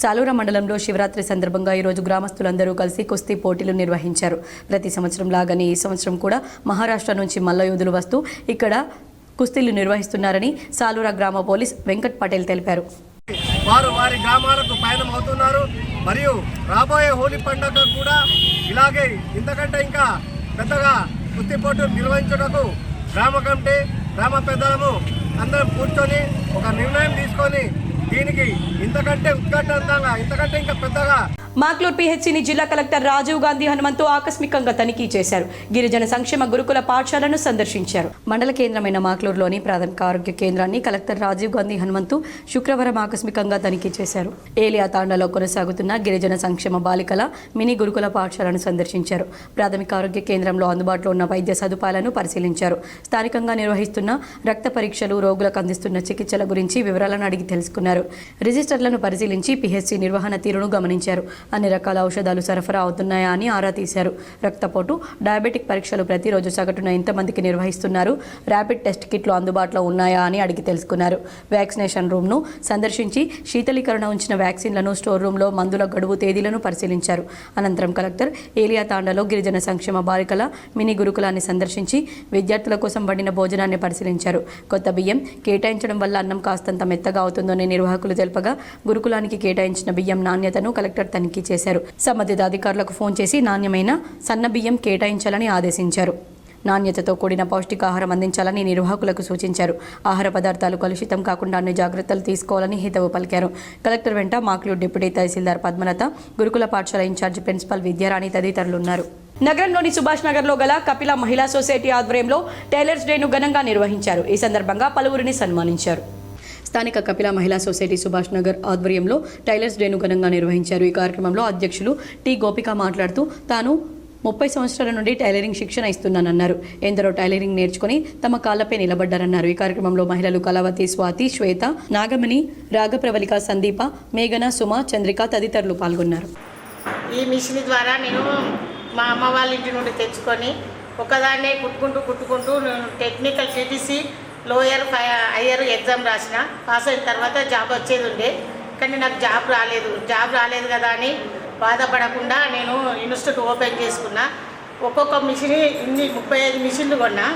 సాలూరా మండలంలో శివరాత్రి సందర్భంగా ఈరోజు గ్రామస్తులందరూ కలిసి కుస్తీ పోటీలు నిర్వహించారు. ప్రతి సంవత్సరం లాగానే ఈ సంవత్సరం కూడా మహారాష్ట్ర నుంచి మల్లయోధులు వస్తూ ఇక్కడ కుస్తీలు నిర్వహిస్తున్నారని సాలూరా గ్రామ పోలీస్ వెంకట్ పటేల్ తెలిపారు. వారు వారి గ్రామాలకు పయనం అవుతున్నారు. మరియు రాబోయే హోలీ పండుగ కూడా ఇలాగే ఇంతకంటే ఇంకా పెద్దగా కుస్తీ పోటీలు నిర్వహించుటకు గ్రామ కమిటీ, గ్రామ పెద్దలము అందరం కూర్చొని ఒక నిర్ణయం తీసుకొని దీనికి ఇంతకంటే ఉత్కంఠంగా, ఇంతకంటే ఇంకా పెద్దగా మాక్లూర్ పిహెచ్సిని జిల్లా కలెక్టర్ రాజీవ్ గాంధీ హనుమంతు ఆకస్మికంగా తనిఖీ చేశారు. గిరిజన సంక్షేమ గురుకుల పాఠశాలను సందర్శించారు. మండల కేంద్రమైన మాక్లూరులోని ప్రాథమిక ఆరోగ్య కేంద్రాన్ని కలెక్టర్ రాజీవ్ గాంధీ హనుమంతు శుక్రవారం ఆకస్మికంగా తనిఖీ చేశారు. ఏలియా తాండాలో కొనసాగుతున్న గిరిజన సంక్షేమ బాలికల మినీ గురుకుల పాఠశాలను సందర్శించారు. ప్రాథమిక ఆరోగ్య కేంద్రంలో అందుబాటులో ఉన్న వైద్య సదుపాయాలను పరిశీలించారు. స్థానికంగా నిర్వహిస్తున్న రక్త పరీక్షలు, రోగులకు అందిస్తున్న చికిత్సల గురించి వివరాలను అడిగి తెలుసుకున్నారు. రిజిస్టర్లను పరిశీలించి పిహెచ్సి నిర్వహణ తీరును గమనించారు. అన్ని రకాల ఔషధాలు సరఫరా అవుతున్నాయా అని ఆరా తీశారు. రక్తపోటు, డయాబెటిక్ పరీక్షలు ప్రతిరోజు సగటున ఎంతమందికి నిర్వహిస్తున్నారు, ర్యాపిడ్ టెస్ట్ కిట్లు అందుబాటులో ఉన్నాయా అని అడిగి తెలుసుకున్నారు. వ్యాక్సినేషన్ రూమ్ను సందర్శించి శీతలీకరణ ఉంచిన వ్యాక్సిన్లను, స్టోర్ రూమ్లో మందుల గడువు తేదీలను పరిశీలించారు. అనంతరం కలెక్టర్ ఏలియా తాండాలో గిరిజన సంక్షేమ బాలికల మినీ గురుకులాన్ని సందర్శించి విద్యార్థుల కోసం వండిన భోజనాన్ని పరిశీలించారు. కొత్త బియ్యం కేటాయించడం వల్ల అన్నం కాస్తంత మెత్తగా అవుతుందని నిర్వాహకులు తెలుపగా గురుకులానికి కేటాయించిన బియ్యం నాణ్యతను కలెక్టర్ తనిఖీ చేశారు. సంబంధిత అధికారులకు ఫోన్ చేసి నాణ్యమైన సన్న బియ్యం కేటాయించాలని ఆదేశించారు. నాణ్యతతో కూడిన పౌష్టికాహారం అందించాలని నిర్వాహకులకు సూచించారు. ఆహార పదార్థాలు కలుషితం కాకుండా అన్ని జాగ్రత్తలు తీసుకోవాలని హితవు పలికారు. కలెక్టర్ వెంట మాక్లూరు డిప్యూటీ తహసీల్దార్ పద్మలత, గురుకుల పాఠశాల ఇన్ఛార్జి ప్రిన్సిపల్ విద్యారాణి తదితరులున్నారు. నగరంలోని సుభాష్ నగర్లో గల కపిల మహిళా సొసైటీ ఆధ్వర్యంలో టైలర్స్ డేను ఘనంగా నిర్వహించారు. ఈ సందర్భంగా పలువురిని సన్మానించారు. స్థానిక కపిల మహిళా సొసైటీ సుభాష్ నగర్ ఆధ్వర్యంలో టైలర్స్ డేను ఘనంగా నిర్వహించారు. ఈ కార్యక్రమంలో అధ్యక్షులు టి గోపిక మాట్లాడుతూ తాను 30 సంవత్సరాల నుండి టైలరింగ్ శిక్షణ ఇస్తున్నానన్నారు. ఎందరో టైలరింగ్ నేర్చుకుని తమ కాళ్లపై నిలబడ్డారన్నారు. ఈ కార్యక్రమంలో మహిళలు కళావతి, స్వాతి, శ్వేత, నాగమణి, రాగప్రవళిక, సందీప, మేఘన, సుమ, చంద్రిక తదితరులు పాల్గొన్నారు. ఈ మిషన్ ద్వారా నేను మా అమ్మ వాళ్ళ ఇంటి నుండి తెచ్చుకొని ఒకదాన్నే కుట్టుకుంటూ నేను technical TTC, lower, higher exam రాసిన. పాస్ అయిన తర్వాత జాబ్ వచ్చేది ఉండే, కానీ నాకు జాబ్ రాలేదు కదా అని బాధపడకుండా నేను ఇన్స్టిట్యూట్ ఓపెన్ చేసుకున్నా. ఒక్కొక్క మిషన్ 35 మిషన్లు కొన్నా.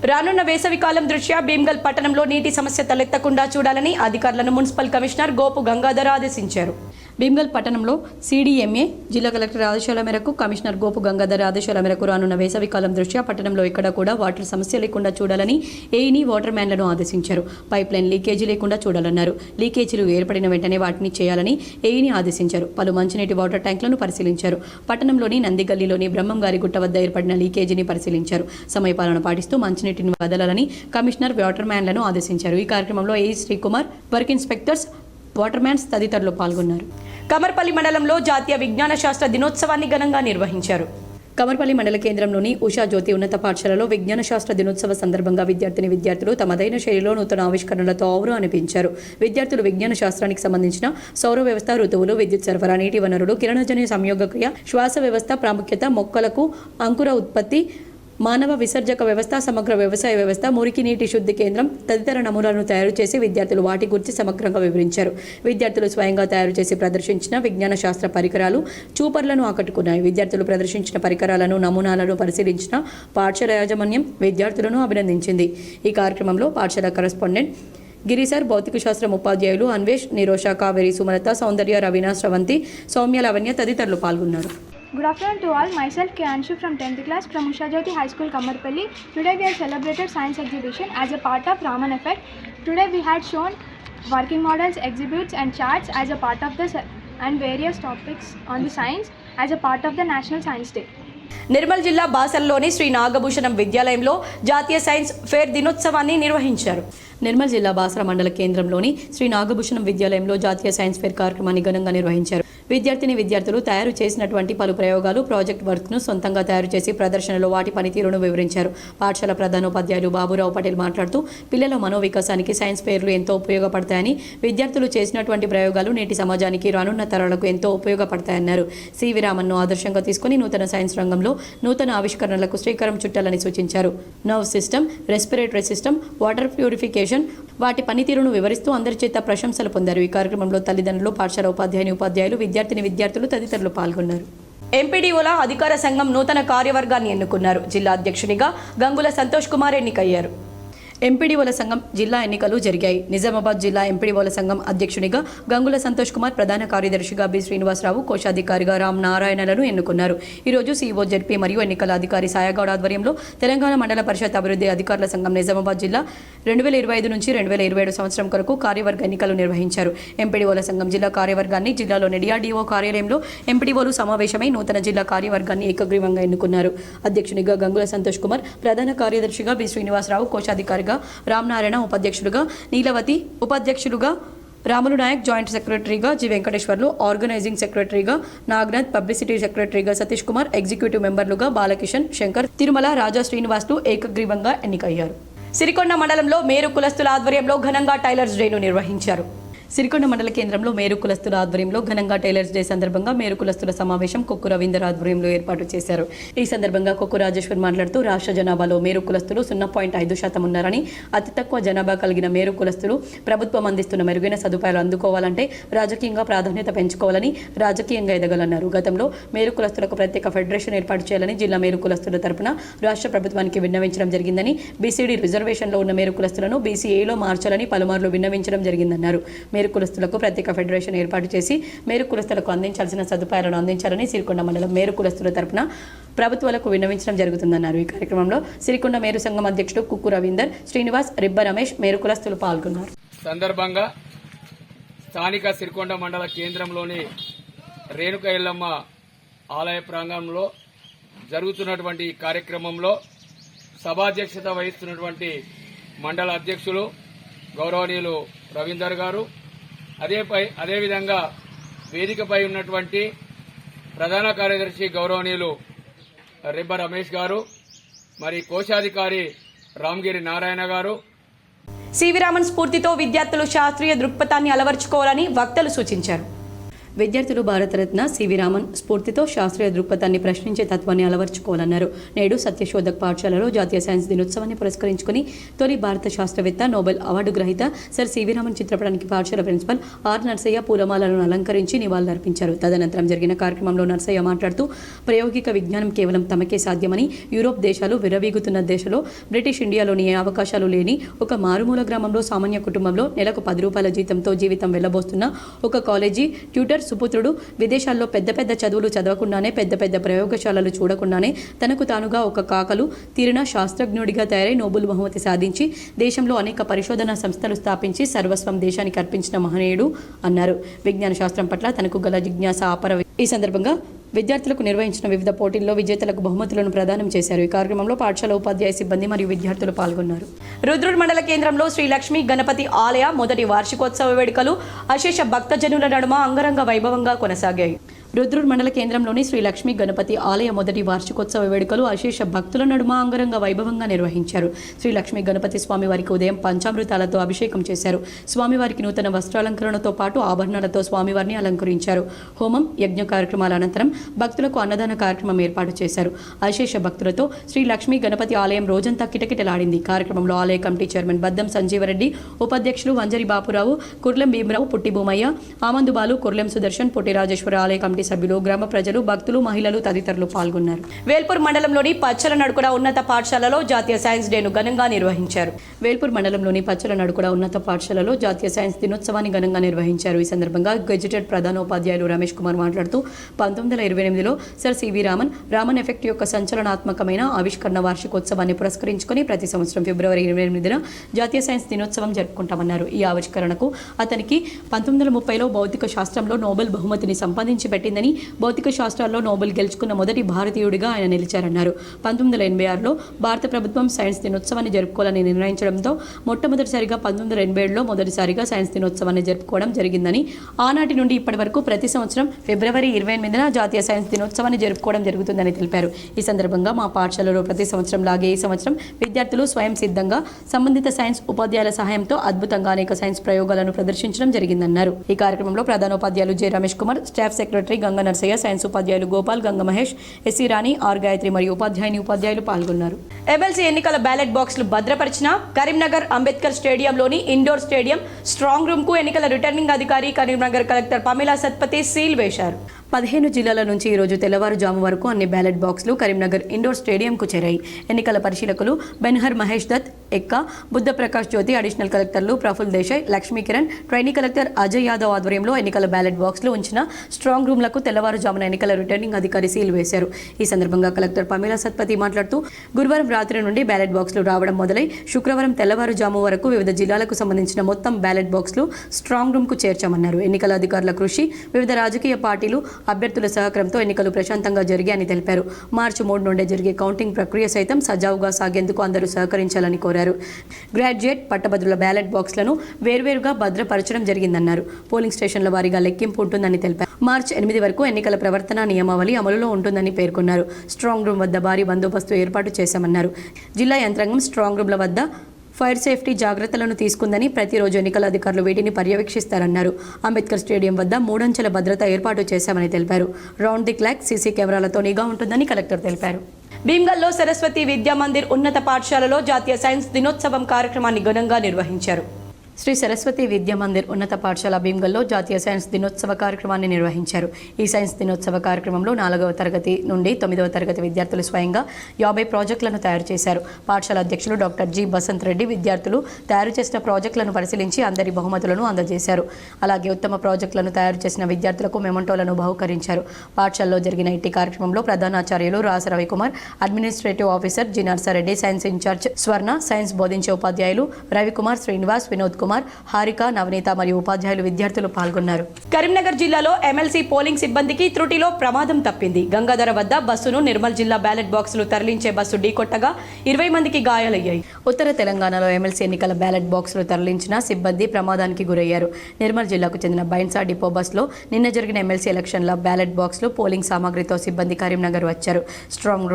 రానున్న వేసవికాలం దృష్ట్యా భీమ్గల్ పట్టణంలో నీటి సమస్య తలెత్తకుండా చూడాలని అధికారులను మున్సిపల్ కమిషనర్ గోపు గంగాధర్ ఆదేశించారు. భీమ్గల్ పట్టణంలో CDMA జిల్లా కలెక్టర్ ఆదేశాల మేరకు కమిషనర్ గోపు గంగాధర్ ఆదేశాల మేరకు రానున్న వేసవికాలం దృష్ట్యా పట్టణంలో ఎక్కడ కూడా వాటర్ సమస్య లేకుండా చూడాలని ఏఈని వాటర్ మ్యాన్లను ఆదేశించారు. పైప్ లైన్ లీకేజీ లేకుండా చూడాలన్నారు. లీకేజీలు ఏర్పడిన వెంటనే వాటిని చేయాలని ఏఈని ఆదేశించారు. పలు మంచినీటి వాటర్ ట్యాంకులను పరిశీలించారు. పట్టణంలోని నందిగల్లీలోని బ్రహ్మంగారి గుట్ట వద్ద ఏర్పడిన లీకేజీని పరిశీలించారు. సమయపాలన పాటిస్తూ మంచినీటిని వదలాలని కమిషనర్ వాటర్ మ్యాన్లను ఆదేశించారు. ఈ కార్యక్రమంలో AE Srikumar, work inspectors, water mans తదితరులు పాల్గొన్నారు. కమర్పల్లి మండలంలో జాతీయ విజ్ఞాన శాస్త్ర దినోత్సవాన్ని ఘనంగా నిర్వహించారు. కమర్పల్లి మండల కేంద్రంలోని ఉషా జ్యోతి ఉన్నత పాఠశాలలో విజ్ఞాన శాస్త్ర దినోత్సవ సందర్భంగా విద్యార్థులు తమదైన శైలిలో నూతన ఆవిష్కరణలతో అనిపించారు. విద్యార్థులు విజ్ఞాన శాస్త్రానికి సంబంధించిన సౌర వ్యవస్థ, ఋతువులు, విద్యుత్ సరఫరా, నీటి వనరులు, కిరణజన్య సంయోగక్రియ, శ్వాస వ్యవస్థ ప్రాముఖ్యత, మొక్కలకు అంకుర ఉత్పత్తి, మానవ విసర్జక వ్యవస్థ, సమగ్ర వ్యవసాయ వ్యవస్థ, మురికి నీటి శుద్ధి కేంద్రం తదితర నమూనాలను తయారు చేసి విద్యార్థులు వాటి గురించి సమగ్రంగా వివరించారు. విద్యార్థులు స్వయంగా తయారు చేసి ప్రదర్శించిన విజ్ఞాన శాస్త్ర పరికరాలు చూపర్లను ఆకట్టుకున్నాయి. విద్యార్థులు ప్రదర్శించిన పరికరాలను, నమూనాలను పరిశీలించిన పాఠశాల యాజమాన్యం విద్యార్థులను అభినందించింది. ఈ కార్యక్రమంలో పాఠశాల కరెస్పాండెంట్ గిరిసర్, భౌతిక శాస్త్రం ఉపాధ్యాయులు అన్వేష్, నిరోష, కావేరి, సుమలత, సౌందర్య, రవీనా, శ్రవంతి, సౌమ్య, లవణ్య తదితరులు పాల్గొన్నారు. Good afternoon to all. Myself K. Anshu from 10th class from Usha Jyoti High School, Kamarpalli. Today we have celebrated science exhibition as a part of Raman Effect. Today we had shown working models, exhibits and charts as a part of the and various topics on the science as a part of the National Science Day. Nirmal జిల్లా బాసల్లోని శ్రీ నాగభూషణం విద్యాలయంలో జాతీయ science fair దినోత్సవాన్ని నిర్వహించారు. నిర్మల్ జిల్లా బాసర మండల కేంద్రంలోని శ్రీ నాగభూషణం విద్యాలయంలో జాతీయ science fair కార్యక్రమాన్ని ఘనంగా నిర్వహించారు. విద్యార్థులు తయారు చేసినటువంటి పలు ప్రయోగాలు, ప్రాజెక్ట్ వర్క్ను సొంతంగా తయారు చేసి ప్రదర్శనలో వాటి పనితీరును వివరించారు. పాఠశాల ప్రధానోపాధ్యాయులు బాబురావు పటేల్ మాట్లాడుతూ పిల్లల మనోవికాసానికి సైన్స్ ఫేర్లు ఎంతో ఉపయోగపడతాయని, విద్యార్థులు చేసినటువంటి ప్రయోగాలు నేటి సమాజానికి, రానున్న తరాలకు ఎంతో ఉపయోగపడతాయన్నారు. సివి రామన్ను ఆదర్శంగా తీసుకుని నూతన సైన్స్ రంగంలో నూతన ఆవిష్కరణలకు శ్రీకారం చుట్టాలని సూచించారు. Nerve system, respiratory system, water purification వాటి పనితీరును వివరిస్తూ అందరి చేత ప్రశంసలు పొందారు. ఈ కార్యక్రమంలో తల్లిదండ్రులు, పాఠశాల ఉపాధ్యాయులు, విద్యార్థులు తదితరులు పాల్గొన్నారు. ఎంపీడీఓల అధికార సంఘం నూతన కార్యవర్గాన్ని ఎన్నుకున్నారు. జిల్లా అధ్యక్షునిగా గంగుల సంతోష్ కుమార్ ఎన్నికయ్యారు. ఎంపీడీఓల సంఘం జిల్లా ఎన్నికలు జరిగాయి. నిజామాబాద్ జిల్లా ఎంపీడీఓల సంఘం అధ్యక్షునిగా గంగుల సంతోష్ కుమార్, ప్రధాన కార్యదర్శిగా బి శ్రీనివాసరావు, కోశాధికారిగా రామ్ నారాయణలను ఎన్నుకున్నారు. ఈరోజు సీఓ జడ్పీ మరియు ఎన్నికల అధికారి సాయగౌడ్ ఆధ్వర్యంలో తెలంగాణ మండల పరిషత్ అభివృద్ధి అధికారుల సంఘం నిజామాబాద్ జిల్లా 2025 నుంచి 2027 సంవత్సరం కొరకు కార్యవర్గ ఎన్నికలు నిర్వహించారు. ఎంపీడీఓల సంఘం జిల్లా కార్యవర్గాన్ని జిల్లాలోని డిఆర్డీఓ కార్యాలయంలో ఎంపీడీఓలు సమావేశమై నూతన జిల్లా కార్యవర్గాన్ని ఏకగ్రీవంగా ఎన్నుకున్నారు. అధ్యక్షునిగా గంగుల సంతోష్ కుమార్, ప్రధాన కార్యదర్శిగా బి శ్రీనివాసరావు, కోశాధికారిగా రామ్ నారాయణ, ఉపాధ్యక్షులుగా నీలవతి, ఉపాధ్యక్షులుగా రాములు నాయక్, జాయింట్ సెక్రటరీగా జి వెంకటేశ్వర్లు, ఆర్గనైజింగ్ సెక్రటరీగా నాగనాథ్, పబ్లిసిటీ సెక్రటరీగా సతీష్ కుమార్, ఎగ్జిక్యూటివ్ మెంబర్లుగా బాలకిషన్, శంకర్, తిరుమల, రాజా శ్రీనివాసులు ఏకగ్రీవంగా ఎన్నికయ్యారు. సిరికొండ మండలంలో మేరు కులస్తుల ఆధ్వర్యంలో ఘనంగా టైలర్స్ డేను నిర్వహించారు. సిరికొండ మండల కేంద్రంలో మేరు కులస్తుల ఆధ్వర్యంలో ఘనంగా టైలర్స్ డే సందర్భంగా మేరు కులస్తుల సమావేశం కొక్కు రవీందర్ ఆధ్వర్యంలో ఏర్పాటు చేశారు. ఈ సందర్భంగా కొక్కు రాజేశ్వర్ మాట్లాడుతూ రాష్ట్ర జనాభాలో మేరు కులస్తులు 0.5% ఉన్నారని, అతి తక్కువ జనాభా కలిగిన మేరు కులస్తులు ప్రభుత్వం అందిస్తున్న మెరుగైన సదుపాయాలు అందుకోవాలంటే రాజకీయంగా ప్రాధాన్యత పెంచుకోవాలని, రాజకీయంగా ఎదగాలన్నారు. గతంలో మేరు కులస్తులకు ప్రత్యేక ఫెడరేషన్ ఏర్పాటు చేయాలని జిల్లా మేరు కులస్తుల తరపున రాష్ట్ర ప్రభుత్వానికి విన్నవించడం జరిగిందని, బీసీడీ రిజర్వేషన్లో ఉన్న మేరు కులస్తులను బీసీఏలో మార్చాలని పలుమార్లు విన్నవించడం జరిగిందన్నారు. మేరు కులస్తులకు ప్రత్యేక ఫెడరేషన్ ఏర్పాటు చేసి మేరు కులస్తులకు అందించాల్సిన సదుపాయాలను అందించాలని సిరికొండ మండలం మేరు కులస్తుల తరపున ప్రభుత్వాలకు విన్నవించడం జరుగుతుందన్నారు. ఈ కార్యక్రమంలో సిరికొండ మేరు సంఘం అధ్యక్షుడు కుక్కు రవీందర్, శ్రీనివాస్, రిబ్బ రమేష్ మేరు కులస్తులు పాల్గొన్నారు. సందర్భంగా స్థానిక సిరికొండ మండల కేంద్రంలోని రేణుక ఎల్లమ్మ ఆలయ ప్రాంగణంలో జరుగుతున్నటువంటి కార్యక్రమంలో సభాధ్యక్షత వహిస్తున్నటువంటి మండల అధ్యక్షులు గౌరవనీయులు రవీందర్ గారు, అదేవిధంగా వేదికపై ఉన్నటువంటి ప్రధాన కార్యదర్శి గౌరవనీయులు రిబ్బ రమేష్ గారు, మరి కోశాధికారి రామగిరి నారాయణ గారు. సివి రామన్ స్ఫూర్తితో విద్యార్థులు శాస్త్రీయ దృక్పథాన్ని అలవర్చుకోవాలని వక్తలు సూచించారు. విద్యార్థులు భారతరత్న సివి రామన్ స్ఫూర్తితో శాస్త్రీయ దృక్పథాన్ని ప్రశ్నించే తత్వాన్ని అలవర్చుకోవాలన్నారు. నేడు సత్యశోధక్ పాఠశాలలో జాతీయ సైన్స్ దినోత్సవాన్ని పురస్కరించుకుని తొలి భారత శాస్త్రవేత్త, నోబెల్ అవార్డు గ్రహీత సర్ సివి రామన్ చిత్రపటానికి పాఠశాల ప్రిన్సిపల్ ఆర్ నర్సయ్య పూలమాలను అలంకరించి నివాళులర్పించారు. తదనంతరం జరిగిన కార్యక్రమంలో నర్సయ్య మాట్లాడుతూ ప్రాయోగిక విజ్ఞానం కేవలం తమకే సాధ్యమని, యూరోప్ దేశాలు విర్రవీగుతున్న దేశంలో బ్రిటిష్ ఇండియాలోని ఏ అవకాశాలు లేని ఒక మారుమూల గ్రామంలో సామాన్య కుటుంబంలో నెలకు 10 రూపాయల జీతంతో జీవితం వెళ్లబోస్తున్న ఒక కాలేజీ ట్యూటర్ సుపుత్రుడు విదేశాల్లో పెద్ద పెద్ద చదువులు చదవకుండానే, పెద్ద పెద్ద ప్రయోగశాలలు చూడకుండానే తనకు తానుగా ఒక కాకలు తీరిన శాస్త్రజ్ఞుడిగా తయారై నోబెల్ బహుమతి సాధించి దేశంలో అనేక పరిశోధనా సంస్థలు స్థాపించి సర్వస్వం దేశానికి అర్పించిన మహనీయుడు అన్నారు. విజ్ఞాన శాస్త్రం పట్ల తనకు గల జిజ్ఞాస అపర. ఈ సందర్భంగా విద్యార్థులకు నిర్వహించిన వివిధ పోటీల్లో విజేతలకు బహుమతులను ప్రదానం చేశారు. ఈ కార్యక్రమంలో పాఠశాల ఉపాధ్యాయ సిబ్బంది మరియు విద్యార్థులు పాల్గొన్నారు. రుద్రూర్ మండల కేంద్రంలో శ్రీ లక్ష్మీ గణపతి ఆలయ మొదటి వార్షికోత్సవ వేడుకలు అశేష భక్తజనుల నడుమ అంగరంగ వైభవంగా కొనసాగాయి. రుద్రూర్ మండల కేంద్రంలోని శ్రీ లక్ష్మీ గణపతి ఆలయ మొదటి వార్షికోత్సవ వేడుకలు అశేష భక్తుల నడుమ అంగరంగ వైభవంగా నిర్వహించారు. శ్రీ లక్ష్మీ గణపతి స్వామివారికి ఉదయం పంచామృతాలతో అభిషేకం చేశారు. స్వామివారికి నూతన వస్త్రాలంకరణతో పాటు ఆభరణాలతో స్వామివారిని అలంకరించారు. హోమం, యజ్ఞ కార్యక్రమాల అనంతరం భక్తులకు అన్నదాన కార్యక్రమం ఏర్పాటు చేశారు. అశేష భక్తులతో శ్రీ లక్ష్మీ గణపతి ఆలయం రోజంతా కిటకిటలాడింది. కార్యక్రమంలో ఆలయ కమిటీ చైర్మన్ బద్దం సంజీవరెడ్డి, ఉపాధ్యక్షులు వంజరి బాపురావు, కుర్లెం భీమరావు, పుట్టి భూమయ్య, ఆమందు బాలు, కుర్లెం సుదర్శన్, పుట్టి రాజేశ్వర ఆలయ కమిటీ సభ్యులు, గ్రామ ప్రజలు, భక్తులు, మహిళలు తదితరులు పాల్గొన్నారు. వేల్పూర్ మండలంలోని పచ్చల నడుకుడ ఉన్నత పాఠశాలలో జాతీయ సైన్స్ డేను ఘనంగా నిర్వహించారు. వేల్పూర్ మండలంలోని పచ్చల నడుకుడ ఉన్నత పాఠశాలలో జాతీయ సైన్స్ దినోత్సవాన్ని ఘనంగా నిర్వహించారు. ఈ సందర్భంగా గెజిటెడ్ ప్రధానోపాధ్యాయులు రమేష్ కుమార్ మాట్లాడుతూ 1928లో సర్ సివి రామన్ ఎఫెక్ట్ యొక్క సంచలనాత్మకమైన ఆవిష్కరణ వార్షికోత్సవాన్ని పురస్కరించుకుని ప్రతి సంవత్సరం ఫిబ్రవరి 28న జాతీయ సైన్స్ దినోత్సవం జరుపుకుంటామన్నారు. ఈ ఆవిష్కరణకు అతనికి 1930లో భౌతిక శాస్త్రంలో నోబెల్ బహుమతిని సంపాదించి పెట్టిందని, భౌతిక శాస్త్రాల్లో నోబెల్ గెలుచుకున్న మొదటి భారతీయుడిగా ఆయన నిలిచారన్నారు. 1986లో భారత ప్రభుత్వం సైన్స్ దినోత్సవాన్ని జరుపుకోవాలని నిర్ణయించడంతో మొట్టమొదటిసారిగా 1987లో మొదటిసారిగా సైన్స్ దినోత్సవాన్ని జరుపుకోవడం జరిగిందని, ఆనాటి నుండి ఇప్పటి వరకు ప్రతి సంవత్సరం ఫిబ్రవరి 28న జాతీయ సైన్స్ దినోత్సవాన్ని జరుపుకోవడం జరుగుతుందని తెలిపారు. ఈ సందర్భంగా మా పాఠశాలలో ప్రతి సంవత్సరం లాగే ఈ సంవత్సరం విద్యార్థులు స్వయం సిద్ధంగా సంబంధిత సైన్స్ ఉపాధ్యాయుల సహాయంతో అద్భుతంగా అనేక సైన్స్ ప్రయోగాలను ప్రదర్శించడం జరిగిందన్నారు. ఈ కార్యక్రమంలో ప్రధానోపాధ్యాయులు J Ramesh Kumar, staff secretary Ganga Narsaiah, science ఉపాధ్యాయులు గోపాల్, గంగ మహేష్, ఎస్సీ రాణి, ఆర్ గాయత్రి మరియు ఉపాధ్యాయులు పాల్గొన్నారు. ఎమ్మెల్సీ ఎన్నికల బ్యాలెట్ బాక్సులు భద్రపరిచిన కరీంనగర్ అంబేద్కర్ స్టేడియంలోని ఇండోర్ స్టేడియం స్ట్రాంగ్ రూమ్ కు ఎన్నికల రిటర్నింగ్ అధికారి కరీంనగర్ కలెక్టర్ పమేలా సత్పతి సీల్ వేశారు. 15 జిల్లాల నుంచి ఈరోజు తెల్లవారుజాము వరకు అన్ని బ్యాలెట్ బాక్సులు కరీంనగర్ ఇండోర్ స్టేడియంకు చేరాయి. ఎన్నికల పరిశీలకులు బెన్హర్ మహేష్ దత్, ఎక్కా, బుద్ధ ప్రకాష్ జ్యోతి, అడిషనల్ కలెక్టర్లు ప్రఫుల్ దేశాయ్, లక్ష్మీ కిరణ్, ట్రైనీ కలెక్టర్ అజయ్ యాదవ్ ఆధ్వర్యంలో ఎన్నికల బ్యాలెట్ బాక్సులు ఉంచిన స్ట్రాంగ్ రూమ్లకు తెల్లవారుజామున ఎన్నికల రిటర్నింగ్ అధికారి సీల్ వేశారు. ఈ సందర్భంగా కలెక్టర్ పమేలా సత్పతి మాట్లాడుతూ గురువారం రాత్రి నుండి బ్యాలెట్ బాక్సులు రావడం మొదలై శుక్రవారం తెల్లవారుజాము వరకు వివిధ జిల్లాలకు సంబంధించిన మొత్తం బ్యాలెట్ బాక్సులు స్ట్రాంగ్ రూమ్కు చేర్చామన్నారు. ఎన్నికల అధికారుల కృషి, వివిధ రాజకీయ పార్టీలు, అభ్యర్థుల సహకారంతో ఎన్నికలు ప్రశాంతంగా జరిగాయని తెలిపారు. మార్చి 3 నుండే జరిగే కౌంటింగ్ ప్రక్రియ సైతం సజావుగా సాగేందుకు అందరూ సహకరించాలని కోరారు. గ్రాడ్యుయేట్, పట్టభద్రుల బ్యాలెట్ బాక్సులను వేర్వేరుగా భద్రపరచడం జరిగిందన్నారు. పోలింగ్ స్టేషన్ల వారీగా లెక్కింపు ఉంటుందని తెలిపారు. మార్చి 8 వరకు ఎన్నికల ప్రవర్తన నియమావళి అమలులో ఉంటుందని పేర్కొన్నారు. స్ట్రాంగ్ రూమ్ వద్ద భారీ బందోబస్తు ఏర్పాటు చేశామన్నారు. జిల్లా యంత్రాంగం స్ట్రాంగ్ రూమ్ల వద్ద ఫైర్ సేఫ్టీ జాగ్రత్తలను తీసుకుందని, ప్రతిరోజు ఎన్నికల అధికారులు వీటిని పర్యవేక్షిస్తారన్నారు. అంబేద్కర్ స్టేడియం వద్ద 3 అంచెల భద్రత ఏర్పాటు చేశామని తెలిపారు. రౌండ్ ది క్లాక్ సీసీ కెమెరాలతో నిఘా ఉంటుందని కలెక్టర్ తెలిపారు. భీమ్గల్లో సరస్వతి విద్యా మందిర్ ఉన్నత పాఠశాలలో జాతీయ సైన్స్ దినోత్సవం కార్యక్రమాన్ని ఘనంగా నిర్వహించారు. శ్రీ సరస్వతి విద్యా మందిర్ ఉన్నత పాఠశాల భీమ్గల్లో జాతీయ సైన్స్ దినోత్సవ కార్యక్రమాన్ని నిర్వహించారు. ఈ సైన్స్ దినోత్సవ కార్యక్రమంలో 4వ తరగతి నుండి 9వ తరగతి విద్యార్థులు స్వయంగా 50 ప్రాజెక్టులను తయారు చేశారు. పాఠశాల అధ్యక్షులు డాక్టర్ జి బసంత్ రెడ్డి విద్యార్థులు తయారు చేసిన ప్రాజెక్టులను పరిశీలించి అందరి బహుమతులను అందజేశారు. అలాగే ఉత్తమ ప్రాజెక్టులను తయారు చేసిన విద్యార్థులకు మెమంటోలను బహుకరించారు. పాఠశాలలో జరిగిన ఇట్టి కార్యక్రమంలో ప్రధానాచార్యులు Rasa Ravikumar, administrative officer G Narsareddy, science incharge Swarna, science బోధించే ఉపాధ్యాయులు రవికుమార్, శ్రీనివాస్, వినోద్ కుమార్, హారిక, నవనీత మరియు ఉపాధ్యాయులు, విద్యార్థులు పాల్గొన్నారు. కరీంనగర్ జిల్లాలో ఎమ్మెల్సీ పోలింగ్ సిబ్బందికి త్రుటిలో ప్రమాదం తప్పింది. గంగాధర వద్ద బస్సును నిర్మల్ జిల్లా బ్యాలెట్ బాక్సులు తరలించే బస్సు ఢీకొట్టగా 20 మందికి గాయాలయ్యాయి. ఉత్తర తెలంగాణలో ఎమ్మెల్సీ ఎన్నికల బ్యాలెట్ బాక్సులు తరలించిన సిబ్బంది ప్రమాదానికి గురయ్యారు. నిర్మల్ జిల్లాకు చెందిన బైన్సా డిపో బస్సులో నిన్న జరిగిన ఎమ్మెల్సీ ఎలక్షన్ల బ్యాలెట్ బాక్సులు పోలింగ్ సామాగ్రితో సిబ్బంది కరీంనగర్ వచ్చారు. స్ట్రాంగ్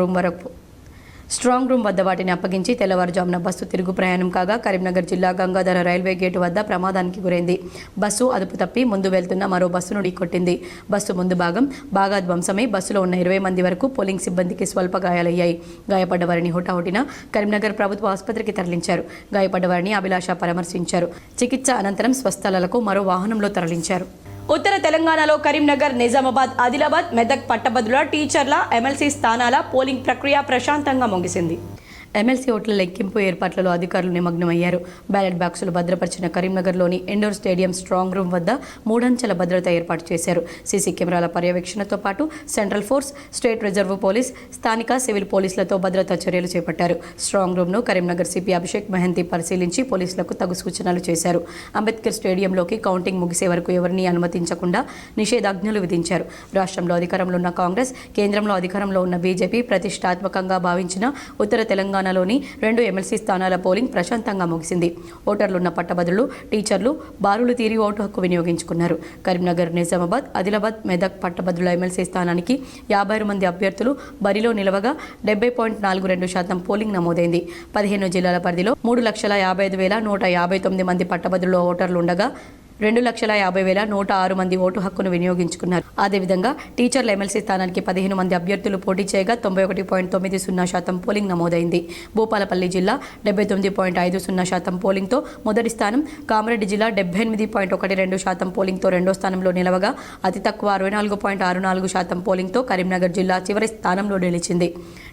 రూమ్ వద్ద వాటిని అప్పగించి తెల్లవారుజామున బస్సు తిరుగు ప్రయాణం కాగా కరీంనగర్ జిల్లా గంగాధర రైల్వే గేటు వద్ద ప్రమాదానికి గురైంది. బస్సు అదుపు తప్పి ముందు వెళ్తున్న మరో బస్సును ఢీకొట్టింది. బస్సు ముందు భాగం బాగా ధ్వంసమై బస్సులో ఉన్న 20 మంది వరకు పోలింగ్ సిబ్బందికి స్వల్ప గాయాలయ్యాయి. గాయపడ్డ వారిని హుటాహుటిన కరీంనగర్ ప్రభుత్వ ఆసుపత్రికి తరలించారు. గాయపడ్డ వారిని అభిలాష పరామర్శించారు. చికిత్స అనంతరం స్వస్థలాలకు మరో వాహనంలో తరలించారు. ఉత్తర తెలంగాణలో కరీంనగర్, నిజామాబాద్, ఆదిలాబాద్, మెదక్ పట్టభద్రుల, టీచర్ల ఎమ్మెల్సీ స్థానాల పోలింగ్ ప్రక్రియ ప్రశాంతంగా ముగిసింది. ఎమ్మెల్సీ ఓట్ల లెక్కింపు ఏర్పాట్లలో అధికారులు నిమగ్నమయ్యారు. బ్యాలెట్ బాక్సులు భద్రపరిచిన కరీంనగర్లోని ఇండోర్ స్టేడియం స్ట్రాంగ్ రూమ్ వద్ద 3 అంచెల భద్రత ఏర్పాటు చేశారు. సీసీ కెమెరాల పర్యవేక్షణతో పాటు central force, state reserve police, స్థానిక సివిల్ పోలీసులతో భద్రతా చర్యలు చేపట్టారు. స్ట్రాంగ్ రూమ్ను కరీంనగర్ సిపి అభిషేక్ మెహంతి పరిశీలించి పోలీసులకు తగు సూచనలు చేశారు. అంబేద్కర్ స్టేడియంలోకి కౌంటింగ్ ముగిసే వరకు ఎవరినీ అనుమతించకుండా నిషేధాజ్ఞలు విధించారు. రాష్ట్రంలో అధికారంలో ఉన్న కాంగ్రెస్, కేంద్రంలో అధికారంలో ఉన్న బీజేపీ ప్రతిష్టాత్మకంగా భావించిన ఉత్తర తెలంగాణలోని 2 ఎమ్మెల్సీ స్థానాల పోలింగ్ ప్రశాంతంగా ముగిసింది. ఓటర్లున్న పట్టభద్రులు, టీచర్లు బారులు తీరి ఓటు హక్కు వినియోగించుకున్నారు. కరీంనగర్, నిజామాబాద్, ఆదిలాబాద్, మెదక్ పట్టభద్రుల ఎమ్మెల్సీ స్థానానికి 56 మంది అభ్యర్థులు బరిలో నిలవగా 70.42% పోలింగ్ నమోదైంది. 15 జిల్లాల పరిధిలో 3,55,159 మంది పట్టభద్రుల ఓటర్లు ఉండగా 2,50,106 మంది ఓటు హక్కును వినియోగించుకున్నారు. అదేవిధంగా టీచర్ల ఎమ్మెల్సీ స్థానానికి 15 మంది అభ్యర్థులు పోటీ చేయగా 91.90% పోలింగ్ నమోదైంది. భూపాలపల్లి జిల్లా 79.50% పోలింగ్తో మొదటి స్థానం, కామారెడ్డి జిల్లా 78.12% పోలింగ్తో రెండో స్థానంలో నిలవగా అతి తక్కువ 64.64% పోలింగ్తో కరీంనగర్ జిల్లా చివరి స్థానంలో నిలిచింది.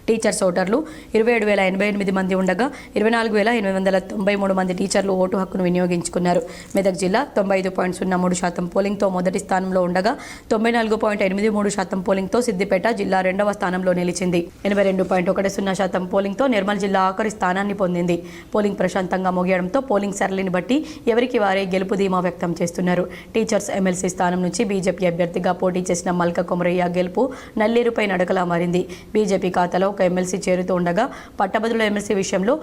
టీచర్స్ ఓటర్లు 27,088 మంది ఉండగా 24,893 మంది టీచర్లు ఓటు హక్కును వినియోగించుకున్నారు. మెదక్ జిల్లా 95.03% పోలింగ్తో మొదటి స్థానంలో ఉండగా 94.83% పోలింగ్తో సిద్దిపేట జిల్లా రెండవ స్థానంలో నిలిచింది. 82.10% పోలింగ్తో నిర్మల్ జిల్లా ఆఖరి స్థానాన్ని పొందింది. పోలింగ్ ప్రశాంతంగా ముగియడంతో పోలింగ్ సరళిని బట్టి ఎవరికి వారే గెలుపు ధీమా వ్యక్తం చేస్తున్నారు. టీచర్స్ ఎమ్మెల్సీ స్థానం నుంచి బీజేపీ అభ్యర్థిగా పోటీ చేసిన మల్క కొమరయ్య గెలుపు నల్లేరుపై నడకలా మారింది. బీజేపీ ఖాతాలో ఒక ఎమ్మెల్సీ చేరుతూ ఉండగా పట్టభద్రుల ఎమ్మెల్సీ విషయంలో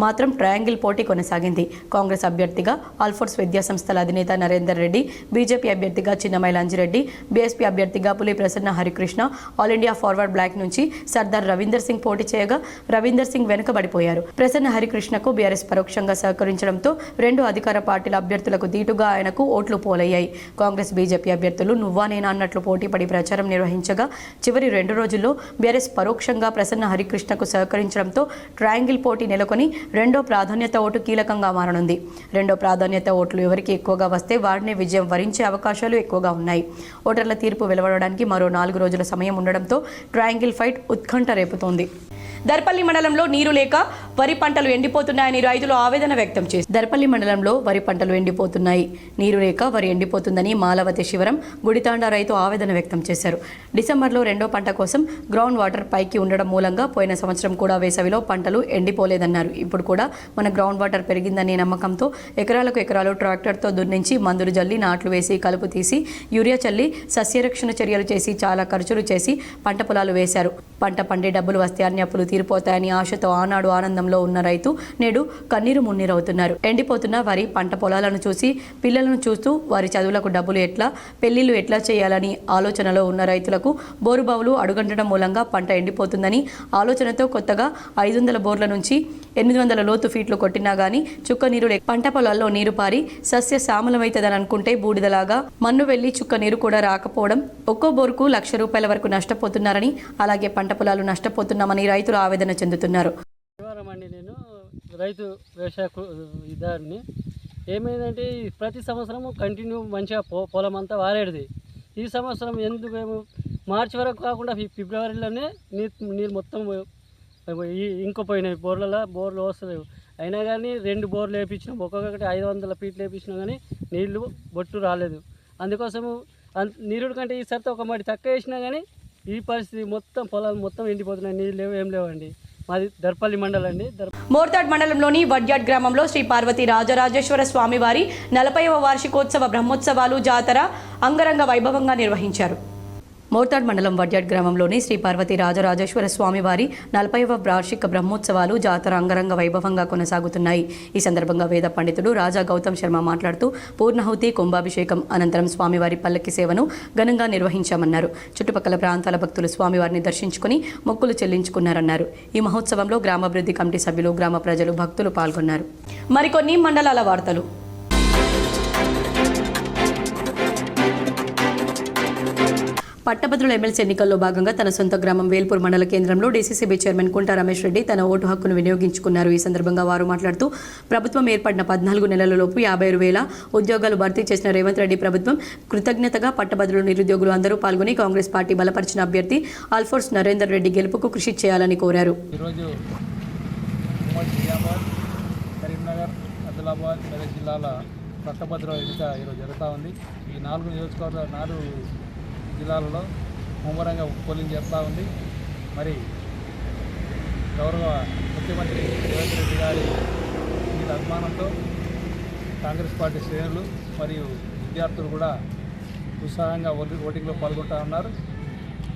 మాత్రం ట్రయాంగిల్ పోటీ కొనసాగింది. కాంగ్రెస్ అభ్యర్థిగా ఆల్ఫోర్స్ విద్యా సంస్థల అధినేత నరేందర్ రెడ్డి, బీజేపీ అభ్యర్థిగా చిన్నమైల అంజిరెడ్డి, బీఎస్పీ అభ్యర్థిగా Puli Prasanna Harikrishna, All India Forward Bloc నుంచి సర్దార్ రవీందర్ సింగ్ పోటీ చేయగా రవీందర్ సింగ్ వెనుకబడిపోయారు. ప్రసన్న హరికృష్ణకు బీఆర్ఎస్ పరోక్షంగా సహకరించడంతో 2 అధికార పార్టీల అభ్యర్థులకు దీటుగా ఆయనకు ఓట్లు పోలయ్యాయి. కాంగ్రెస్, బీజేపీ అభ్యర్థులు నువ్వా నేనా అన్నట్లు పోటీపడి ప్రచారం నిర్వహించగా చివరి 2 రోజుల్లో బీఆర్ఎస్ పరోక్షంగా ప్రసన్న హరికృష్ణకు సహకరించడంతో ట్రయాంగిల్ పోటీ నెలకొని రెండో ప్రాధాన్యత ఓటు కీలకంగా మారనుంది. రెండో ప్రాధాన్యత ఓట్లు ఎవరికి ఎక్కువగా వస్తే వారిని విజయం వరించే అవకాశాలు ఎక్కువగా ఉన్నాయి. ఓటర్ల తీర్పు వెలువడడానికి మరో 4 రోజుల సమయం ఉండడంతో ట్రయాంగిల్ ఫైట్ ఉత్కంఠ రేపుతోంది. దర్పల్లి మండలంలో నీరు లేక వరి పంటలు ఎండిపోతున్నాయని రైతులు ఆవేదన వ్యక్తం చేశారు. దర్పల్లి మండలంలో వరి పంటలు ఎండిపోతున్నాయి. నీరు లేక వరి ఎండిపోతుందని మాలవతి శివరం గుడితాండా రైతు ఆవేదన వ్యక్తం చేశారు. డిసెంబర్లో రెండో పంట కోసం గ్రౌండ్ వాటర్ పైకి ఉండడం మూలంగా పోయిన సంవత్సరం కూడా వేసవిలో పంటలు ఎండిపోలేదన్నారు. ఇప్పుడు కూడా మన గ్రౌండ్ వాటర్ పెరిగిందనే నమ్మకంతో ఎకరాలకు ఎకరాలు ట్రాక్టర్తో దున్నించి మందులు జల్లి నాట్లు వేసి కలుపు తీసి యూరియా చల్లి సస్యరక్షణ చర్యలు చేసి చాలా ఖర్చులు చేసి పంట పొలాలు వేశారు. పంట పండే డబ్బులు వస్తే అన్ని అప్పులు తీరిపోతాయని ఆశతో ఆనాడు ఆనందంలో ఉన్న రైతు నేడు కన్నీరు మున్నీరవుతున్నారు. ఎండిపోతున్న వారి పంట పొలాలను చూసి పిల్లలను చూస్తూ వారి చదువులకు డబ్బులు ఎట్లా పెళ్లిళ్లు ఎట్లా చేయాలని ఆలోచనలో ఉన్న రైతులకు బోరుబావులు అడుగంటడం మూలంగా పంట ఎండిపోతుందని ఆలోచనతో కొత్తగా 500 బోర్ల నుంచి 800 లోతు ఫీట్లు కొట్టినా గానీ చుక్క నీరు పంట పొలాల్లో నీరు పారి సస్య శ్యామలమైతదని అనుకుంటే బూడిదలాగా మన్ను వెళ్లి చుక్క నీరు కూడా రాకపోవడం ఒక్కో బోరుకు ₹1,00,000 వరకు నష్టపోతున్నారని అలాగే పంట పొలాలు నష్టపోతున్నామని రైతులు ఆవేదన చెందుతున్నారు. నేను రైతు వ్యవసాయ ఇదాన్ని ఏమైందంటే ప్రతి సంవత్సరం కంటిన్యూ మంచిగా పొలం అంతా వారేది. ఈ సంవత్సరం ఎందుకు మార్చి వరకు కాకుండా ఫిబ్రవరిలోనే నీరు మొత్తం ఇంకిపోయినాయి. బోర్లు వస్తలేవు. అయినా కానీ 2 బోర్లు వేయించినాం. ఒక్కొక్కటి 500 ఫీట్లు వేయించినా కానీ నీళ్లు బొట్టు రాలేదు. అందుకోసము నీరుడు కంటే ఈసారితో ఒక మడి తక్కువ వేసినా కానీ ఈ పరిస్థితి మొత్తం పొలాలు మొత్తం ఎండిపోతున్నాయి. నీళ్ళు లేవు, ఏం లేవండి. మాది దర్పల్లి మండలం అండి. మోర్తాడ్ మండలంలోని వడ్యాడ్ గ్రామంలో శ్రీ పార్వతి రాజరాజేశ్వర స్వామివారి 40వ వార్షికోత్సవ బ్రహ్మోత్సవాలు జాతర అంగరంగ వైభవంగా నిర్వహించారు. మోర్తాడ్ మండలం వడ్యాడ్ గ్రామంలోని శ్రీ పార్వతి రాజరాజేశ్వర స్వామివారి 40వ వార్షిక బ్రహ్మోత్సవాలు జాతర అంగరంగ వైభవంగా కొనసాగుతున్నాయి. ఈ సందర్భంగా వేద పండితుడు రాజా గౌతమ్ శర్మ మాట్లాడుతూ పూర్ణాహుతి కుంభాభిషేకం అనంతరం స్వామివారి పల్లకి సేవను ఘనంగా నిర్వహించామన్నారు. చుట్టుపక్కల ప్రాంతాల భక్తులు స్వామివారిని దర్శించుకుని మొక్కులు చెల్లించుకున్నారన్నారు. ఈ మహోత్సవంలో గ్రామాభివృద్ధి కమిటీ సభ్యులు, గ్రామ ప్రజలు, భక్తులు పాల్గొన్నారు. మరికొన్ని మండలాల వార్తలు. పట్టభద్రుల ఎమ్మెల్సీ ఎన్నికల్లో భాగంగా తన సొంత గ్రామం వేల్పూర్ మండల కేంద్రంలో డీసీసీబీ చైర్మన్ కుంటా రమేష్ రెడ్డి తన ఓటు హక్కును వినియోగించుకున్నారు. ఈ సందర్భంగా వారు మాట్లాడుతూ ప్రభుత్వం ఏర్పడిన 14 నెలలలోపు 56,000 ఉద్యోగాలు భర్తీ చేసిన రేవంత్ రెడ్డి ప్రభుత్వం కృతజ్ఞతగా పట్టభద్రులు, నిరుద్యోగులు అందరూ పాల్గొని కాంగ్రెస్ పార్టీ బలపరిచిన అభ్యర్థి అల్ఫోర్స్ నరేందర్ రెడ్డి గెలుపుకు కృషి చేయాలని కోరారు. ఆదిలాబాద్, మెదక్ జిల్లాల పట్టభద్రుల ఎన్నిక ఈరోజు జరుగుతూ ఉంది. ఈ 4 నియోజకవర్గాల 4 జిల్లాలలో ముమ్మరంగా పోలింగ్ చేస్తూ ఉంది. మరి గౌరవ ముఖ్యమంత్రి రేవంత్ రెడ్డి గారి మీద అభిమానంతో కాంగ్రెస్ పార్టీ శ్రేణులు మరియు విద్యార్థులు కూడా ఉత్సాహంగా ఓటింగ్లో పాల్గొంటూ ఉన్నారు.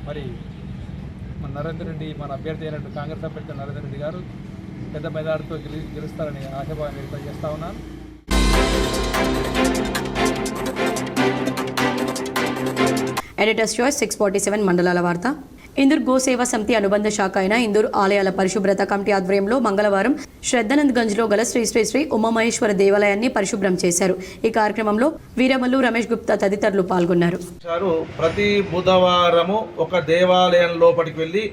మరి మన నరేందర్ రెడ్డి, మన అభ్యర్థి అయినట్టు కాంగ్రెస్ అభ్యర్థి నరేందర్ రెడ్డి గారు పెద్ద మెజార్టీతో గెలుస్తారని ఆశాభావం వ్యక్తం చేస్తూ ఉన్నాను. ఎడిటర్స్ చాయిస్ 647 మండలాల వార్త. ఇందూర్ గోసేవా సమితి అనుబంధ శాఖ అయిన ఇందూర్ ఆలయాల పరిశుభ్రత కమిటీ ఆధ్వర్యంలో మంగళవారం శ్రద్ధానంద్గంజ్లో గల శ్రీ శ్రీ శ్రీ ఉమామహేశ్వర దేవాలయాన్ని పరిశుభ్రం చేశారు. ఈ కార్యక్రమంలో వీరమల్లు, రమేష్ గుప్తా తదితరులు పాల్గొన్నారు. ప్రతి బుధవారము ఒక దేవాలయం లోపలికి వెళ్ళి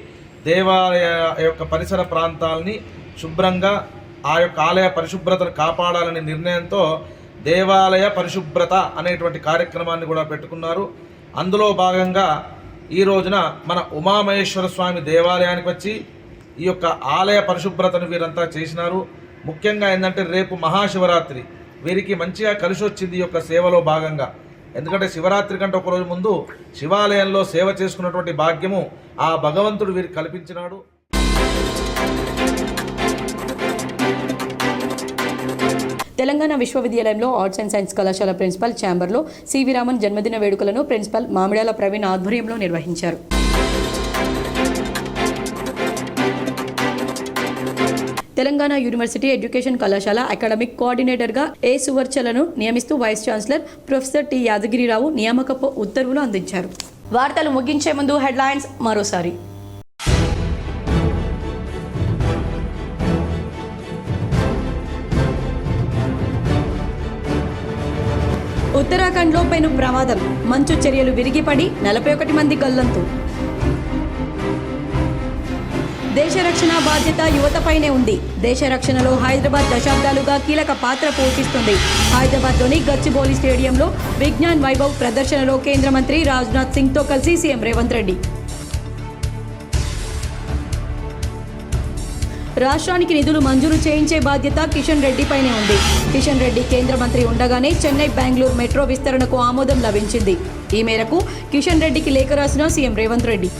దేవాలయ యొక్క పరిసర ప్రాంతాలని శుభ్రంగా ఆ యొక్క ఆలయ పరిశుభ్రతను కాపాడాలనే నిర్ణయంతో దేవాలయ పరిశుభ్రత అనేటువంటి కార్యక్రమాన్ని కూడా పెట్టుకున్నారు. అందులో భాగంగా ఈ రోజున మన ఉమామహేశ్వర స్వామి దేవాలయానికి వచ్చి ఈ యొక్క ఆలయ పరిశుభ్రతను వీరంతా చేసినారు. ముఖ్యంగా ఏంటంటే రేపు మహాశివరాత్రి వీరికి మంచిగా కలిసి వచ్చింది ఈ యొక్క సేవలో భాగంగా. ఎందుకంటే శివరాత్రి కంటే ఒకరోజు ముందు శివాలయంలో సేవ చేసుకున్నటువంటి భాగ్యము ఆ భగవంతుడు వీరికి కల్పించినాడు. తెలంగాణ విశ్వవిద్యాలయంలో ఆర్ట్స్ అండ్ సైన్స్ కళాశాల ప్రిన్సిపల్ ఛాంబర్లో సివి రామన్ జన్మదిన వేడుకలను ప్రిన్సిపల్ మామిడాల ప్రవీణ్ ఆధ్వర్యంలో నిర్వహించారు. తెలంగాణ యూనివర్సిటీ ఎడ్యుకేషన్ కళాశాల అకాడమిక్ కోఆర్డినేటర్గా ఏ సువర్చలను నియమిస్తూ vice chancellor professor T Yadagirirao నియామకపు ఉత్తర్వులు అందించారు. వార్తలు ముగించే ముందు హెడ్లైన్స్ మరోసారి. ఉత్తరాఖండ్లో పెను ప్రమాదం, మంచు చర్యలు విరిగిపడి 41 మంది గల్లంతు. దేశ రక్షణ బాధ్యత యువతపైనే ఉంది. దేశ రక్షణలో హైదరాబాద్ దశాబ్దాలుగా కీలక పాత్ర పోషిస్తుంది. హైదరాబాద్లోని గచ్చిబౌలి స్టేడియంలో విజ్ఞాన్ వైభవ్ ప్రదర్శనలో కేంద్ర మంత్రి రాజ్నాథ్ సింగ్తో కలిసి సీఎం రేవంత్ రెడ్డి. రాష్ట్రానికి నిధులు మంజూరు చేయించే బాధ్యత కిషన్ రెడ్డిపైనే ఉంది. కిషన్ రెడ్డి కేంద్ర మంత్రి ఉండగానే చెన్నై బెంగళూరు మెట్రో విస్తరణకు ఆమోదం లభించింది. ఈ మేరకు కిషన్ రెడ్డికి లేఖ రాసిన సీఎం రేవంత్ రెడ్డి.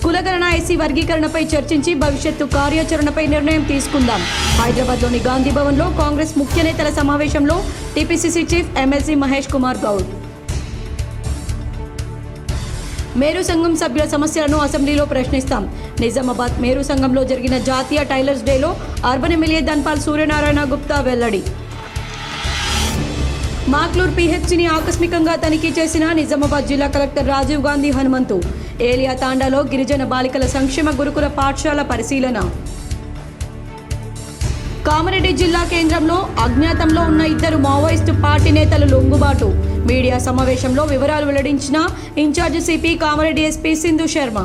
కులగణన ఎస్సీ వర్గీకరణపై చర్చించి భవిష్యత్తు కార్యాచరణపై నిర్ణయం తీసుకుందాం. హైదరాబాద్లోని గాంధీ భవన్లో కాంగ్రెస్ ముఖ్య నేతల సమావేశంలో TPCC chief MLC Mahesh Kumar Goud. Meru సంఘం సభ్యుల సమస్యలను అసెంబ్లీలో ప్రశ్నిస్తాం. నిజామాబాద్ మేరు సంఘంలో జరిగిన జాతీయ టైలర్స్ డేలో అర్బన్ ఎమ్మెల్యే ధన్పాల్ సూర్యనారాయణ గుప్తా వెల్లడి. మాక్లూర్ పీహెచ్ని ఆకస్మికంగా తనిఖీ చేసిన నిజామాబాద్ జిల్లా కలెక్టర్ రాజీవ్ గాంధీ హనుమంతు. ఏలియా తాండాలో గిరిజన బాలికల సంక్షేమ గురుకుల పాఠశాల పరిశీలన. కామారెడ్డి జిల్లా కేంద్రంలో అజ్ఞాతంలో ఉన్న 2 మావోయిస్టు పార్టీ నేతలు లొంగుబాటు. మీడియా సమావేశంలో వివరాలు వెల్లడించిన incharge CP Kamareddy SP Sindhu Sharma.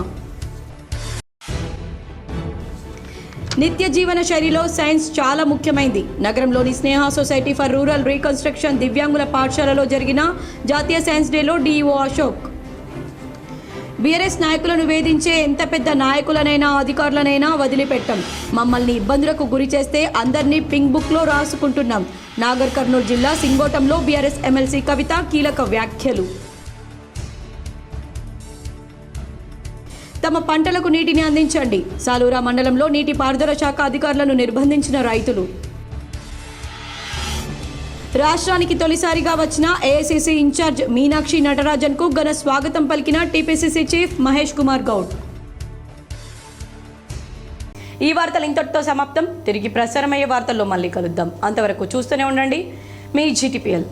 నిత్య జీవన శైలిలో సైన్స్ చాలా ముఖ్యమైంది. నగరంలోని Sneha Society for Rural Reconstruction దివ్యాంగుల పాఠశాలలో జరిగిన జాతీయ సైన్స్ డేలో డీఈఓ అశోక్. బీఆర్ఎస్ నాయకులను వేధించే ఎంత పెద్ద నాయకులనైనా అధికారులనైనా వదిలిపెట్టాం. మమ్మల్ని ఇబ్బందులకు గురి చేస్తే అందరినీ పింక్ బుక్లో రాసుకుంటున్నాం. నాగర్ కర్నూలు జిల్లా సింగోటంలో బీఆర్ఎస్ ఎమ్మెల్సీ కవిత కీలక వ్యాఖ్యలు. తమ పంటలకు నీటిని అందించండి. సాలూరా మండలంలో నీటిపారుదల శాఖ అధికారులను నిర్బంధించిన రైతులు. రాష్ట్రానికి తొలిసారిగా వచ్చిన ఏఐసీసీ ఇన్ఛార్జ్ మీనాక్షి నటరాజన్కు ఘన స్వాగతం పలికిన టీపీసీసీ చీఫ్ మహేష్ కుమార్ గౌడ్. ఈ వార్తలు ఇంతటితో సమాప్తం. తిరిగి ప్రసారమయ్యే వార్తల్లో మళ్ళీ కలుద్దాం. అంతవరకు చూస్తూనే ఉండండి మీ జీటీపీఎల్.